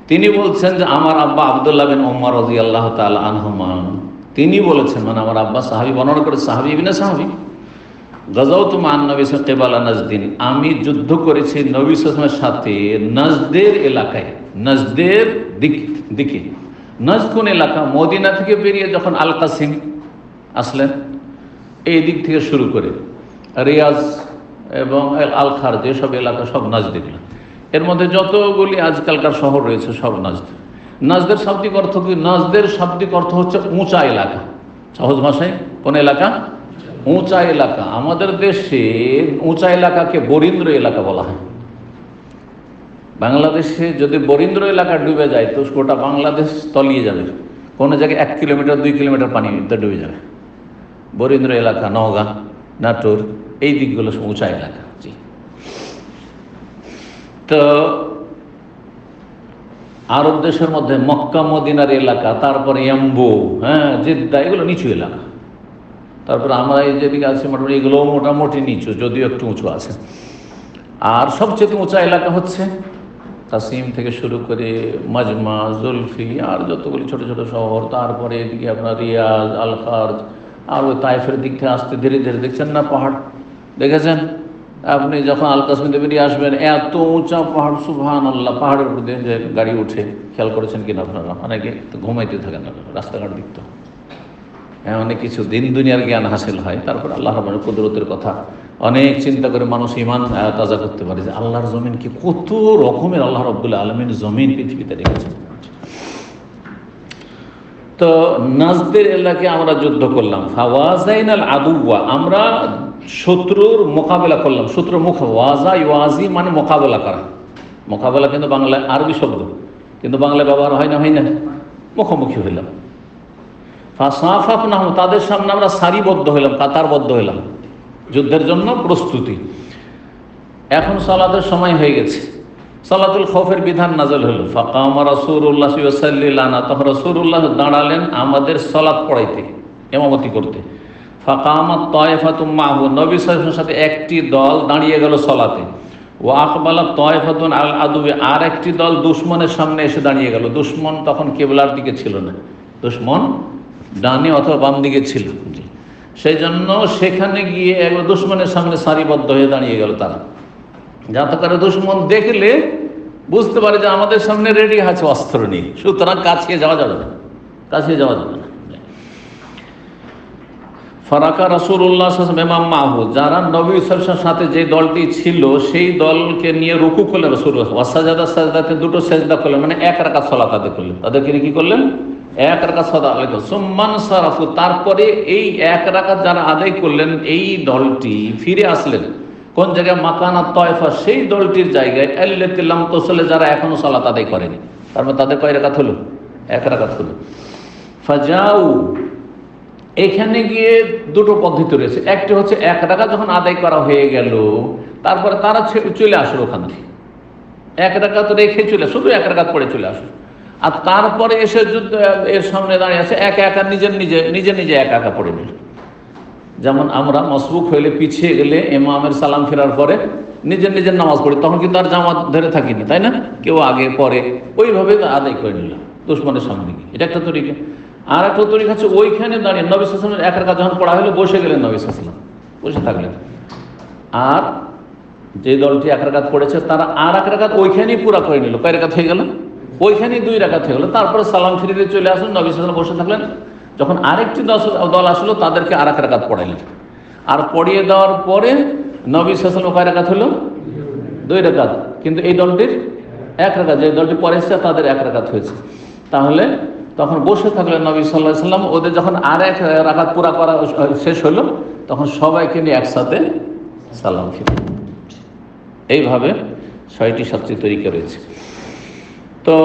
তিনি বলছেন যে আমার আব্বা আব্দুল্লাহ বিন ওমর রাদিয়াল্লাহু তাআলা আনহুমা, তিনি বলেছেন, মানে আমার আব্বা সাহাবী, বর্ণনা করে সাহাবী ইবনে সাহাবী, গাযাওতু মান নবী কিবালা নাজদিন, আমি যুদ্ধ করেছি নবী সাল্লাল্লাহু আলাইহি ওয়াসাল্লামের সাথে নাজদের এলাকায়, নাজদের দিকে। নাজদ কোন এলাকা? মদিনা থেকে বেরিয়ে যখন আল কাসিম আসলেন, এই দিক থেকে শুরু করে রিয়াজ এবং আল খার, যেসব এলাকা, সব নাজদ এগুলো। এর মধ্যে যতগুলি আজকালকার শহর রয়েছে সব নাজদ। নাজদের শাব্দিক অর্থ কি? নাজদের শাব্দিক অর্থ হচ্ছে উঁচা এলাকা। সহজ ভাষায় কোন এলাকা? উঁচা এলাকা। আমাদের দেশে উঁচা এলাকাকে বরিন্দ্র এলাকা বলা হয়। বাংলাদেশে যদি বরিন্দ্র এলাকা ডুবে যায় তো গোটা বাংলাদেশ তলিয়ে যাবে। কোনো জায়গায় 1 কিলোমিটার 2 কিলোমিটার পানিতে ডুবে যাবে। বরিন্দ্র এলাকা, নওগাঁ, নাটোর, এই দিকগুলো উঁচা এলাকা। জি, তো আরব দেশের মধ্যে মক্কা মদিনার এলাকা, তারপরে এম্বু, জেদ্দা, এগুলো নিচু এলাকা। তারপরে আমরা এই যেদিকে আছি মোটামুটি এগুলো মোটামুটি নিচু, যদিও একটু উঁচু আছে। আর সবচেয়ে উঁচা এলাকা হচ্ছে কাসিম থেকে শুরু করে মাজমা, জুলফি, আর যতগুলি ছোট ছোট শহর, তারপরে এদিকে আপনার রিয়াজ, আল খার্জ, আর ওই তাইফের দিক থেকে আসতে ধীরে ধীরে দেখছেন না পাহাড়, দেখেছেন আপনি যখন আল কাশ্মীরে বেরিয়ে আসবেন, এত উঁচা পাহাড়, সুবহানাল্লাহ। পাহাড়ের উপর দিয়ে যে গাড়ি উঠে, খেয়াল করেছেন কিনা আপনারা? অনেকে তো ঘুমাইতে থাকেন রাস্তাঘাট দেখতে। অনেক কিছু দিন দুনিয়ার জ্ঞান হাসিল হয়, তারপর আল্লাহ রাব্বুল কুদরতের কথা অনেক চিন্তা করে মানুষ ঈমান তাজা করতে পারে যে আল্লাহর জমিন কি কত রকমের আল্লাহ রাব্বুল আলামিন জমিন পৃথিবীতে রেখেছেন। তো নাজদের এলাকায় আমরা যুদ্ধ করলাম, ফাওয়াজাইনাল আদুওয়া, আমরা শত্রুর মোকাবেলা করলাম। শত্রুর ওয়াজা ইওয়াজি মানে মোকাবেলা করা। মোকাবেলা কিন্তু বাংলায় আরবি শব্দ, কিন্তু বাংলায় ব্যবহার হয় না, মুখোমুখি হইলাম। ফাসাফাফনাহুম, তাদের সামনে আমরা সারিবদ্ধ হইলাম, কাতারবদ্ধ হইলাম, যুদ্ধের জন্য প্রস্তুতি। এখন সালাতের সময় হয়ে গেছে, সালাতুল খৌফের বিধান নাযিল হলো। ফাকামা রাসূলুল্লাহ সাল্লাল্লাহু আলাইহি ওয়াসাল্লাম, তখন রাসূলুল্লাহ দাঁড়ালেন আমাদের সালাত পড়াইতে, ইমামতি করতে। ফাকামাত তায়েফাতুম মাহু, নবী সাল্লাল্লাহু আলাইহি ওয়াসাল্লামের সাথে একটি দল দাঁড়িয়ে গেল সালাতে। ওয়া আকবালাত তায়েফাতুন আল আদুবে, আর একটি দল দুশমনের সামনে এসে দাঁড়িয়ে গেল। দুশমন তখন কিবলার দিকে ছিল না, দুশমন ডানে অথবা বাম দিকে ছিল, সেই জন্য সেখানে গিয়ে একবার দুশমনের সামনে সারিবদ্ধ হয়ে দাঁড়িয়ে গেল তারা, যাতে করে দুশমন দেখলে বুঝতে পারে যে আমাদের সামনে রেডি আছে অস্ত্র নিয়ে, সুতরাং কাছে যাওয়া যাবে না। ফারাকা রাসূলুল্লাহ সাল্লাল্লাহু আলাইহি ওয়াসাল্লাম মাহু, যারা নবী সাল্লাল্লাহু আলাইহি ওয়াসাল্লামের সাথে যে দলটি ছিল সেই দলকে নিয়ে রুকু করলেন রাসূলুল্লাহ, ওয়াসাজাদা, সাজদাতে দুটো সেজদা করলেন, মানে এক রাকাত সালাত আদায় করলেন। তাদেরকে কি করলেন? এক রাকাত সালাত আদায় করলেন। সুম্মান সারাফু, তারপরে এই এক রাকাত যারা আদায় করলেন এই দলটি ফিরে আসলেন কোন জায়গায়? মাকানাত তায়েফা, সেই দলটির জায়গায়, আল্লাতী লাম তুসাল্লি, যারা এখনো সালাত আদায় করেনি। তার মানে তাদের কয় রাকাত হলো? এক রাকাত হলো। ফাজাউ, এখানে গিয়ে দুটো পদ্ধতি রয়েছে। একটি হচ্ছে এক রাকাত যখন আদায় করা হয়ে গেল তারপরে তারা চলে আসলো ওখান থেকে, এক রাকাত রেখে চলে, শুধু এক রাকাত পড়ে চলে আসলো। আর তারপরে এসে যুদ্ধ এর সামনে দাঁড়িয়ে আছে, একা একা নিজে একা পড়ে নিল। যেমন আমরা মসবুক হইলে, পিছিয়ে গেলে ইমামের সালাম ফেরার পরে নিজের নামাজ পড়ি, তখন কিন্তু আর জামাত ধরে থাকিনি, তাই না? কেউ আগে পরে, ওইভাবে আদায় করে নিলাম দুশমনের সামনে গিয়ে। এটা একটা তরিকা। আর একটা তরিকা হচ্ছে ওইখানে দাঁড়িয়ে নবী সাল্লাল্লাহু আলাইহি ওয়াসাল্লাম এক রাকাত যখন পড়া হলো বসে গেলেন, নবী সাল্লাল্লাহু আলাইহি ওয়াসাল্লাম বসে থাকলেন, আর যে দলটি এক রাকাত পড়েছে তারা আর এক রাকাত ওইখানেই পুরা করে নিল। কয় রাকাত হয়ে গেল? ওইখানেই 2 রাকাত হয়ে গেল। তারপরে সালাম ফিরিয়ে চলে আসলেন, নবী সাল্লাল্লাহু আলাইহি ওয়াসাল্লাম বসে থাকলেন। যখন আরেকটি দল আসলো তাদেরকে আর এক রাকাত পড়াইলেন, আর পড়িয়ে দেওয়ার পরে নবী সাল্লাল্লাহু আলাইহি ওয়াসাল্লাম কয় রাকাত হলো? 2 রাকাত। কিন্তু এই দলটির এক রাকাত, যে দলটি পড়েছে তাদের এক রাকাত হয়েছে। তাহলে তখন বসে থাকলেন নবী সাল্লাল্লাহু আলাইহি ওয়াসাল্লাম। ওদের যখন আর এক রাকাত পুরা করা শেষ হলো তখন সবাইকে নিয়ে একসাথে সালাম ফিরে। এইভাবে 6টি 7টি তরিকা রয়েছে। তো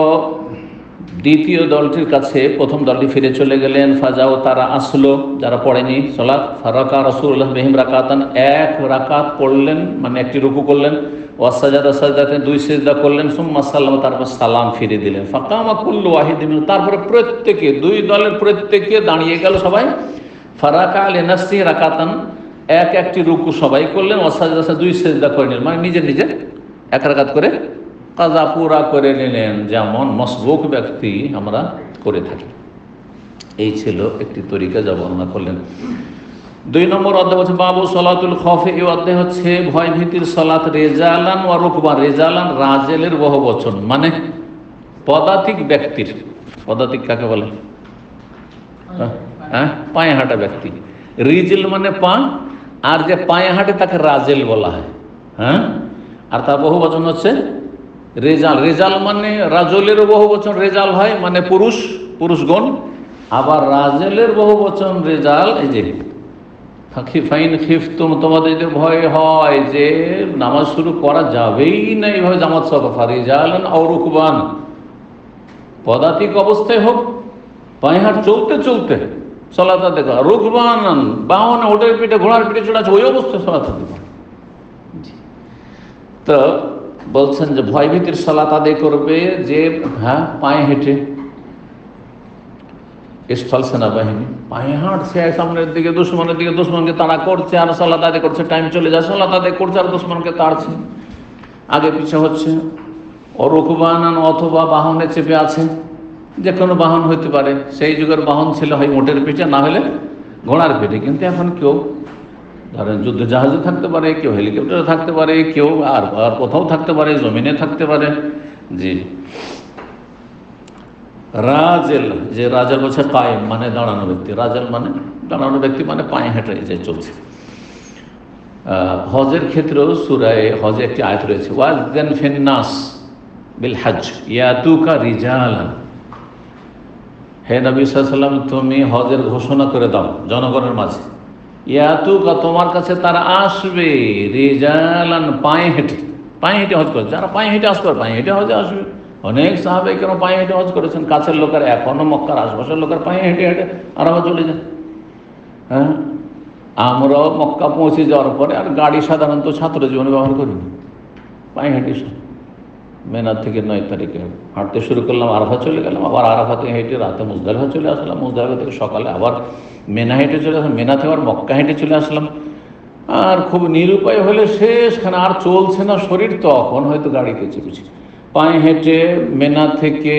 দ্বিতীয় দলটির কাছে প্রথম দলটি ফিরে চলে গেলেন। ফাজাও, তারা আসলো যারা পড়েনি সালাত। ফারাকা রাসূলুল্লাহ বিহিম রাকাতান, এক রাকাত পড়লেন, মানে একটি রুকু করলেন। ওয়াসাজাদা, সাজদাতে 2 সিজদা করলেন। সুম্মা সাল্লাম, তারপর সালাম ফিরে দিলেন। ফাকামা কুল্লু ওয়াহিদিন, তারপরে প্রত্যেকে, 2 দলের প্রত্যেকে দাঁড়িয়ে গেল সবাই। ফারাকা লিনাফসি রাকাতান, একটি রুকু সবাই করলেন। ওয়াসাজাদা, 2 সিজদা করে নিলেন, মানে নিজে এক রাকাত করে কাজা পুরা করে নিলেন, যেমন মসবুক ব্যক্তি আমরা করে থাকি। এই ছিল একটি তরিকা যা বর্ণনা করলেন। 2 নম্বর অধ্যায় হচ্ছে বাবু সালাতুল খৌফ। এই অধ্যায় হচ্ছে ভয় ভীতির সালাত। রেজালান ওয়া রুকবান, রেজালান রাজেলের বহুবচন, মানে পদাতিক ব্যক্তির। পদাতিক কাকে বলে? পায়ে হাঁটা ব্যক্তি। রিজিল মানে পা, আর যে পায়ে হাঁটে তাকে রাজেল বলা হয়। আর তার বহুবচন হচ্ছে রেজাল। রেজাল মানে রাজলেরও বহুবচন রেজাল হয়, মানে পুরুষগণ। আবার রাজেলের বহুবচন রেজাল। এই যে ফাইন খিফতুম, তোমাদের যদি ভয় হয় যে নামাজ শুরু করা যাবেই না এইভাবে জামাত সহ, রিজালান আও রুকবান, পদাতিক অবস্থায় হোক, পায়ে হাঁট চলতে সালাত আদায় করা। রুকবান, বাহনে, ওটের পিঠে, ঘোড়ার পিঠে চড়ে আছে, ওই অবস্থায় সালাত আদায় করা। তো বলছেন যে ভয়ভীতির সালাত আদায় করবে যে পায়ে হেঁটে। স্থল সেনাবাহিনী পায়ে হাঁটছে সামনের দিকে, দুশ্মনের দিকে, দুশ্মনকে তাড়া করছে আর সালাত আদায় করছে, টাইম চলে যায়, সালাত আদায় করছে আর দুশ্মনকে তাড়ছে, আগে পিছে হচ্ছে। অরুকবানান অথবা বাহনে চেপে আছে, যে কোনো বাহন হইতে পারে। সেই যুগের বাহন ছিল হয় উটের পিঠে, না হলে ঘোড়ার পিঠে। কিন্তু এখন কেউ ধরেন যুদ্ধ জাহাজে থাকতে পারে, কেউ হেলিকপ্টারে থাকতে পারে, কেউ আর কোথাও থাকতে পারে, জমিনে থাকতে পারে। জি, রাজেল, যে রাজেল বলছে কায়েম মানে দাঁড়ানো ব্যক্তি, রাজেল মানে দাঁড়ানো ব্যক্তি, মানে পায়ে হেঁটে যে চলছে। হজের ক্ষেত্রেও সূরায়ে হজে একটি আয়াত রয়েছে, ওয়াযযান ফিন্নাস বিল হজ ইয়াতুকা রিজালান। হে নবী সাল্লাল্লাহু আলাইহি ওয়াসাল্লাম, তুমি হজের ঘোষণা করে দাও জনগণের মাঝে, ইয়াতুকা তোমার কাছে তারা আসবে, রিজালান পায়ে হেঁটে। পায়ে হেঁটে হজ করে, যারা পায়ে হেঁটে আসবে পায়ে হেঁটে হজে আসবে। অনেক সাহাবায়ে কেরাম পায়ে হেঁটে হজ করেছেন, কাছের লোকের, এখনো মক্কার আশপাশের লোকের পায়ে হেঁটে হেঁটে আরামে চলে যায়। হ্যাঁ, আমরাও মক্কা পৌঁছে যাওয়ার পরে আর গাড়ি সাধারণত ছাত্র জীবনে ব্যবহার করিনি, পায়ে হেঁটে মেনা থেকে 9 তারিখে হাঁটতে শুরু করলাম, আরাফা চলে গেলাম, আবার আরাফা থেকে হেঁটে রাতে মুজদালিফা চলে আসলাম, মুজদালিফা থেকে সকালে আবার মেনা হেঁটে চলে আসলাম, মেনা থেকে আবার মক্কা হেঁটে চলে আসলাম। আর খুব নিরুপায় হলে শেষখানে আর চলছে না শরীর, তখন হয়তো গাড়িতে চেপেছি। পায়ে হেঁটে মেনা থেকে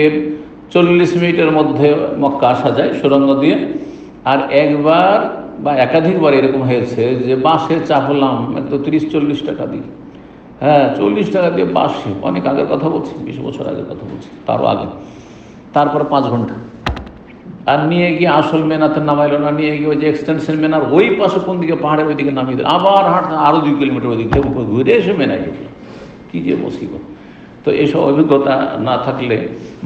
40 মিনিটের মধ্যে মক্কা আসা যায় সুরঙ্গ দিয়ে। আর একবার বা একাধিকবার এরকম হয়েছে যে বাসে চাপলাম তো 30-40 টাকা দিয়ে। হ্যাঁ, 40 টাকা দিয়ে বাসে, অনেক আগের কথা বলছি, 20 বছর আগের কথা বলছি, তারও আগে। তারপর 5 ঘন্টা। আর নিয়ে গিয়ে আসল মেনাতে নামাইলো না, নিয়ে গিয়ে ওই যে এক্সটেনশন মেনার ওই পাশে কোন দিকে পাহাড়ের ওই দিকে নামিয়ে দিল, আবার হাঁটতে আরও 2 কিলোমিটার ওই দিক থেকে ঘুরে এসে মেনায় গেল। কী যে মুসিবত! তো এইসব অভিজ্ঞতা না থাকলে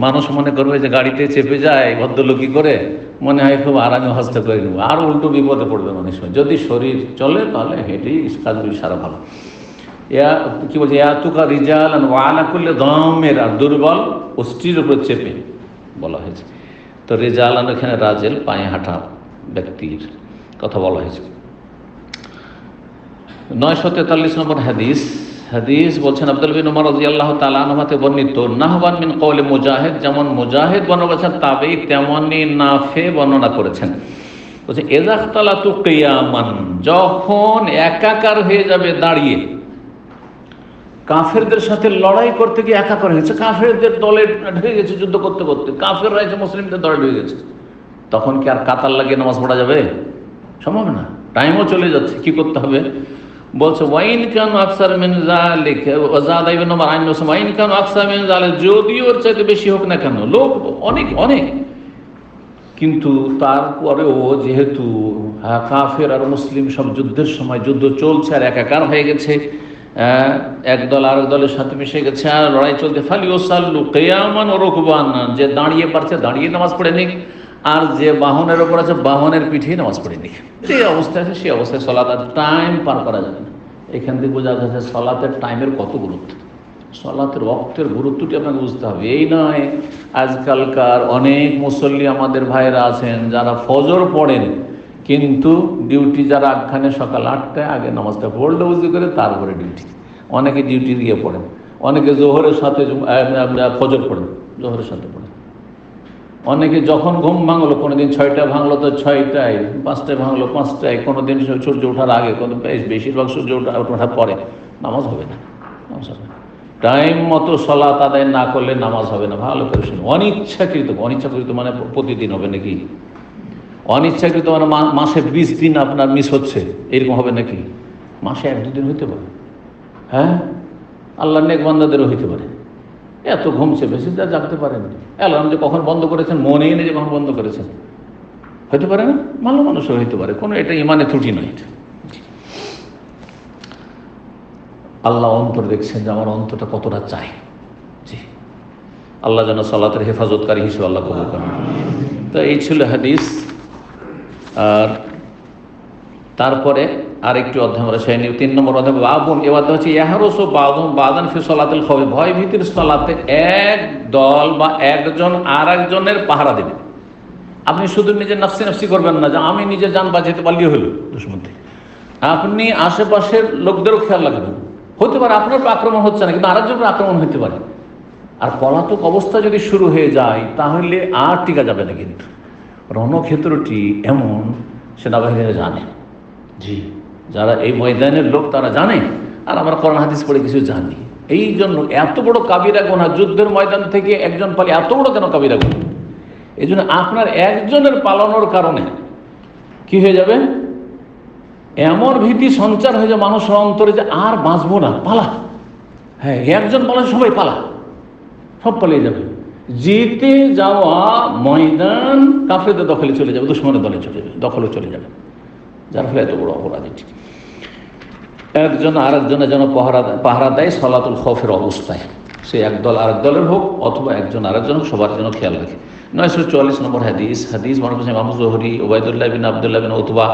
মানুষ মনে করবে যে গাড়িতে চেপে যায় ভদ্রলোকই করে, মনে হয় খুব আরামে হজটা করে নেবো, আর উল্টো বিপদে পড়বে অনেক সময়। যদি শরীর চলে তাহলে হেঁটেই কাজগুলি সারা ভালো। কি বলছে, ইয়াতুকা রিজালান ওয়া আলা কুল্লি দামের, আর দুর্বল অস্থির উপর চেপে বলা হয়েছে। তো রিজালান এখানে রাজেল, পায়ে হাঁটা ব্যক্তির কথা বলা হয়েছে। 943 নম্বর হাদিস বলছেন আব্দুল বিন উমর রাদিয়াল্লাহু তাআলা আনহু হতে বর্ণিত, নাহবান মিন কওলি মুজাহিদ, যেমন মুজাহিদ বর্ণনা করেছেন তাবেঈ তেমনি নাফে বর্ণনা করেছেন। বলছে ইযা ইখতালাতু কিয়ামান, যখন একাকার হয়ে যাবে দাঁড়িয়ে। কাফেরদের সাথে লড়াই করতে গিয়ে একাকার হয়েছে, কাফেরদের দলে ঢুকে গেছে, যুদ্ধ করতে করতে কাফেররা এসে মুসলিমদের দলে ঢুকে গেছে, তখন কি আর কাতার লাগিয়ে নামাজ পড়া যাবে? সম্ভব না, টাইমও চলে যাচ্ছে। কি করতে হবে? বলছে ওয়াইন কানু আকসার মিন যালিকা ওয়া যাদা ইবনে উমর আন নাস, ওয়াইন কানু আকসার মিন যালিকা, যদি ওর চাইতে বেশি হোক না কেন, লোক অনেক অনেক, কিন্তু তারপরেও যেহেতু কাফের আর মুসলিম সব যুদ্ধের সময় যুদ্ধ চলছে আর একাকার হয়ে গেছে, এক দল আরেক দলের সাথে মিশে গেছে আর লড়াই চলতে, ফালিউসাল্লু কিয়ামান ওয়া রুকবানান, যে দাঁড়িয়ে পারছে দাঁড়িয়ে নামাজ পড়ে নিক, আর যে বাহনের ওপর আছে বাহনের পিঠে নামাজ পড়ে নিক। যে অবস্থা আছে সেই অবস্থায় সলাত, আর টাইম পার করা যাবে না। এখান থেকে বোঝা যাচ্ছে সলাতের টাইমের কত গুরুত্ব, সলাতের ওয়াক্তের গুরুত্বটি আপনাকে বুঝতে হবে। এই নয় আজকালকার অনেক মুসল্লি আমাদের ভাইরা আছেন যারা ফজর পড়েন, কিন্তু ডিউটি যারা আগখানে সকাল 8টায় আগে নামাজটা পড়লে উজু করে তারপরে ডিউটি। অনেকে ডিউটি দিয়ে পড়েন, অনেকে জোহরের সাথে ফজর পড়েন, জোহরের সাথে পড়েন। অনেকে যখন ঘুম ভাঙলো, কোনোদিন 6টায় ভাঙলো তো 6টায়, 5টায় ভাঙলো 5টায়, কোনোদিন সূর্য ওঠার আগে, কোনো বেশিরভাগ সূর্য ওঠার পরে, নামাজ হবে না, নামাজ হবে না। টাইম মতো সলাত আদায় না করলে নামাজ হবে না। ভালো করে শুনুন, অনিচ্ছাকৃত মানে প্রতিদিন হবে নাকি? অনিচ্ছাকৃত মানে মাসে 20 দিন আপনার মিস হচ্ছে, এরকম হবে নাকি? মাসে 1-2 দিন হইতে পারে। হ্যাঁ, আল্লাহ নেক বান্দাদেরও হইতে পারে। এত ঘুমছে বেশি জাগতে পারেন, অ্যালার্ম যে কখন বন্ধ করেছেন মনেই নেই যে কখন বন্ধ করেছেন, হইতে পারে না? ভালো মানুষও হইতে পারে, কোনো এটা ইমানে ত্রুটি নয়। আল্লাহ অন্তর দেখছেন যে আমার অন্তরটা কতটা চাই। জি, আল্লাহ যেন সালাতের হেফাজতকারী হিসেবে আল্লাহ কবুল করেন। তো এই ছিল হাদিস। আর তারপরে আরেকটি অধ্যায় আমরা সেই 3 নম্বর অধ্যায় বাবুন, এ অধ্যায় হচ্ছে ইয়াহরুসু বাদান ফি সলাতিল খাউফ, ভয় ভীতির সালাতে এক দল বা একজন আর একজনের পাহারা দেবে। আপনি শুধু নিজের নাফসি করবেন না যে আমি নিজে জান বাঁচাতে পারলেই হলো দুশমন থেকে, আপনি আশেপাশের লোকদেরও খেয়াল রাখবেন। হতে পারে আপনার উপর আক্রমণ হচ্ছে না, কিন্তু আরেকজনের উপর আক্রমণ হতে পারে। আর পলাতক অবস্থা যদি শুরু হয়ে যায় তাহলে আর টিকা যাবে না। কিন্তু রণক্ষেত্রটি এমন, সেনাবাহিনীরা জানে, জি, যারা এই ময়দানের লোক তারা জানে, আর আমরা কোরআন হাদিস পড়ে কিছু জানি। এই জন্য এত বড় কাবিরা গুনাহ, যুদ্ধের ময়দান থেকে একজন পালে এত বড় কেন কাবিরা গুনাহ? এই জন্য আপনার একজনের পালানোর কারণে কি হয়ে যাবে, এমন ভীতি সঞ্চার হয়ে যায় মানুষের অন্তরে যে আর বাঁচবো না, পালা। হ্যাঁ, একজন পালা, সবাই পালা, সব পালিয়ে যাবে। জিতে যাওয়া ময়দান কাফেরদের দখলে চলে যাবে, দুশমনের দলে চলে যাবে, দখলে চলে যাবে। যার ফলে এত বড় অপরাধী একজন আরেকজনের যেন পাহারা দেয় সালাতুল খৌফের অবস্থায়, সে একদল আরেক দলের হোক অথবা একজন আরেকজন, সবার জন্য খেয়াল রাখে। 944 নম্বর হাদিস বর্ণনা করেছেন ইমাম জুহরি, উবাইদুল্লাহ বিন আব্দুল্লাহ বিন উতবা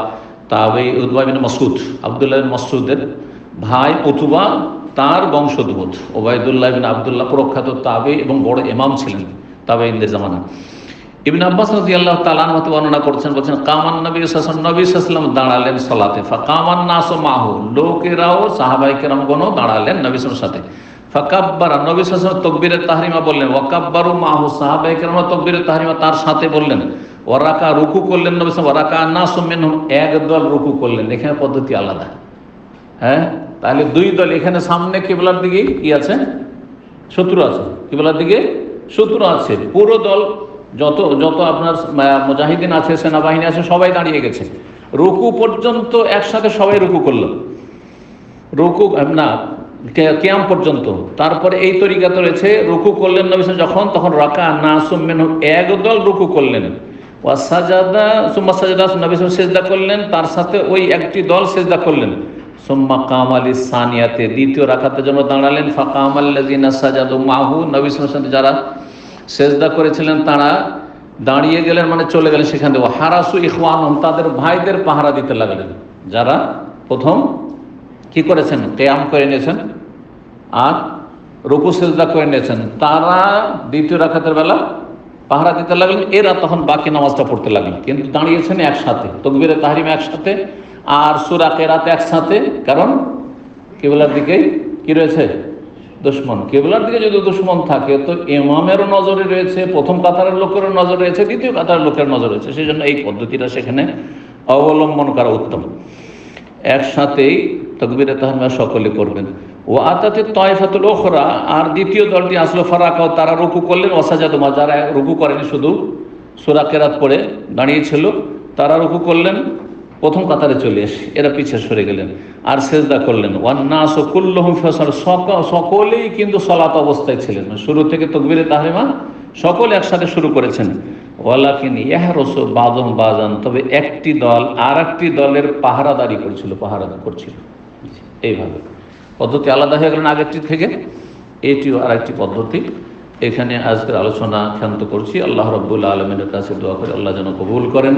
তাবেঈ, উতবা বিন মাসউদ, আব্দুল্লাহ বিন মাসউদের ভাই উতবা, তার বংশোদ্ভূত উবাইদুল্লাহ বিন আব্দুল্লাহ প্রখ্যাত তাবেঈ এবং বড় ইমাম ছিলেন তাবেঈনদের জামানা। ইবনে আব্বাস রাদিয়াল্লাহু তাআলা আনহু বর্ণনা করছেন, বলছেন কামান নবী সাল্লাল্লাহু আলাইহি ওয়াসাল্লাম দাঁড়ালেন সালাতে, ফাকামান নাসু মাহু, লোকেরাও সাহাবায়ে কেরামগণও দাঁড়ালেন নবী সাল্লাল্লাহু আলাইহি ওয়াসাল্লাম। ফাকাব্বারা, নবী সাল্লাল্লাহু আলাইহি ওয়াসাল্লাম তাকবীরে তাহরিমা বললেন, ওয়াকাব্বারু মাহু, সাহাবায়ে কেরাম তাকবীরে তাহরিমা তার সাথে বললেন। ওয়ারাকা, রুকু করলেন নবী সাল্লাল্লাহু আলাইহি ওয়াসাল্লাম। ওয়ারাকা নাসু মিনহুম, একদল রুকু করলেন। এখানে পদ্ধতি আলাদা। হ্যাঁ, তাহলে দুই দল, এখানে সামনে কিবলার দিকে কি আছে, শত্রু আছে, কিবলার দিকে শত্রু আছে। পুরো দল যত যত আপনার মুজাহিদিন আছে, সেনাবাহিনী আছে, সবাই দাঁড়িয়ে গেছে। রুকু পর্যন্ত একসাথে সবাই রুকু করলো, রুকু না কিয়াম পর্যন্ত। তারপরে এই তরিকাতে রয়েছে, রুকু করলেন নবী যখন, তখন রাকা নাসুম মিনহুম, একদল রুকু করলেন। ওয়া সাজাদা, সুম্মা সাজাদা, নবী সিজদা করলেন, তার সাথে ওই একটি দল সিজদা করলেন। সুম্মা কামালি সানিয়াতে, দ্বিতীয় রাকাতের জন্য দাঁড়ালেন। ফাকামাল্লাযিনা সাজাদু মাহু, নবী সাল্লাল্লাহু আলাইহি যারা সেজদা করেছিলেন তারা দাঁড়িয়ে গেলেন, মানে চলে গেলেন সেখান থেকে। হারাসু ইখওয়ানহুম, তাদের ভাইদের পাহারা দিতে লাগলেন। যারা প্রথম কি করেছেন, কিয়াম করে নিয়েছেন আর রুকু সিজদা করে নিয়েছেন, তারা দ্বিতীয় রাকাতের বেলা পাহারা দিতে লাগলেন। এরা তখন বাকি নামাজটা পড়তে লাগলেন, কিন্তু দাঁড়িয়েছেন একসাথে, তাকবীরে তাহরিমা একসাথে আর সূরা কিরাত একসাথে। কারণ কিবলার দিকেই কি রয়েছে, দুশমন। কিবলার দিকে যদি দুশমন থাকে তো ইমামেরও নজরে রয়েছে, প্রথম কাতারের লোকেরও নজর রয়েছে, দ্বিতীয় কাতারের লোকের নজর রয়েছে। সেই জন্য এই পদ্ধতিটা সেখানে অবলম্বন করা উত্তম। একসাথেই তাকবীরে তাহরিমা সকলে করবেন। ও আতাতে তায়ফাতুল উখরা, আর দ্বিতীয় দলটি আসলো, ফারাকাও, তারা রুকু করলেন। ওয়াসাজাদু, যারা রুকু করেনি, শুধু সূরা কিরাত পড়ে দাঁড়িয়েছিল, তারা রুকু করলেন, প্রথম কাতারে চলে এসে এরা পিছিয়ে সরে গেলেন আর সেজদা করলেন। ওয়ান নাসু কুল্লুহুম ফি সালাত, সকলেই কিন্তু সালাত অবস্থায় ছিলেন, শুরু থেকে তাকবীরে তাহরিমা সকলে একসাথে শুরু করেছেন। ওয়ালাকিন ইয়াহরুসু বাযুহুম বাযান, তবে একটি দল আর একটি দলের পাহারাদারি করছিল, এইভাবে পদ্ধতি আলাদা হয়ে গেলেন আগেরটি থেকে। এটিও আর একটি পদ্ধতি। এখানে আজকের আলোচনা ক্ষান্ত করছি। আল্লাহ রাব্বুল আলামিনের কাছে দোয়া করে আল্লাহ যেন কবুল করেন,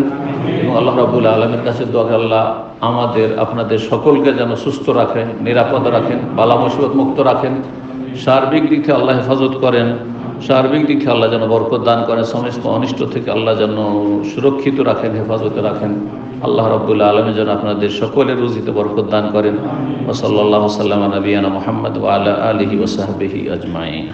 এবং আল্লাহ রাব্বুল আলামিনের কাছে দোয়া করে আল্লাহ আমাদের আপনাদের সকলকে যেন সুস্থ রাখেন, নিরাপদ রাখেন, বালা মুসিবত মুক্ত রাখেন, সার্বিক দিক থেকে আল্লাহ হেফাজত করেন, সার্বিক দিক থেকে আল্লাহ যেন বরকত দান করেন, সমস্ত অনিষ্ট থেকে আল্লাহ যেন সুরক্ষিত রাখেন, হেফাজতে রাখেন। আল্লাহ রাব্বুল আলামিন যেন আপনাদের সকলের রুজিতে বরকত দান করেন। ওয়া সাল্লাল্লাহু সাল্লামা নবিয়ানা মুহাম্মদ ওয়া আলা আলিহি ওয়া সাহবিহি আজমাইন।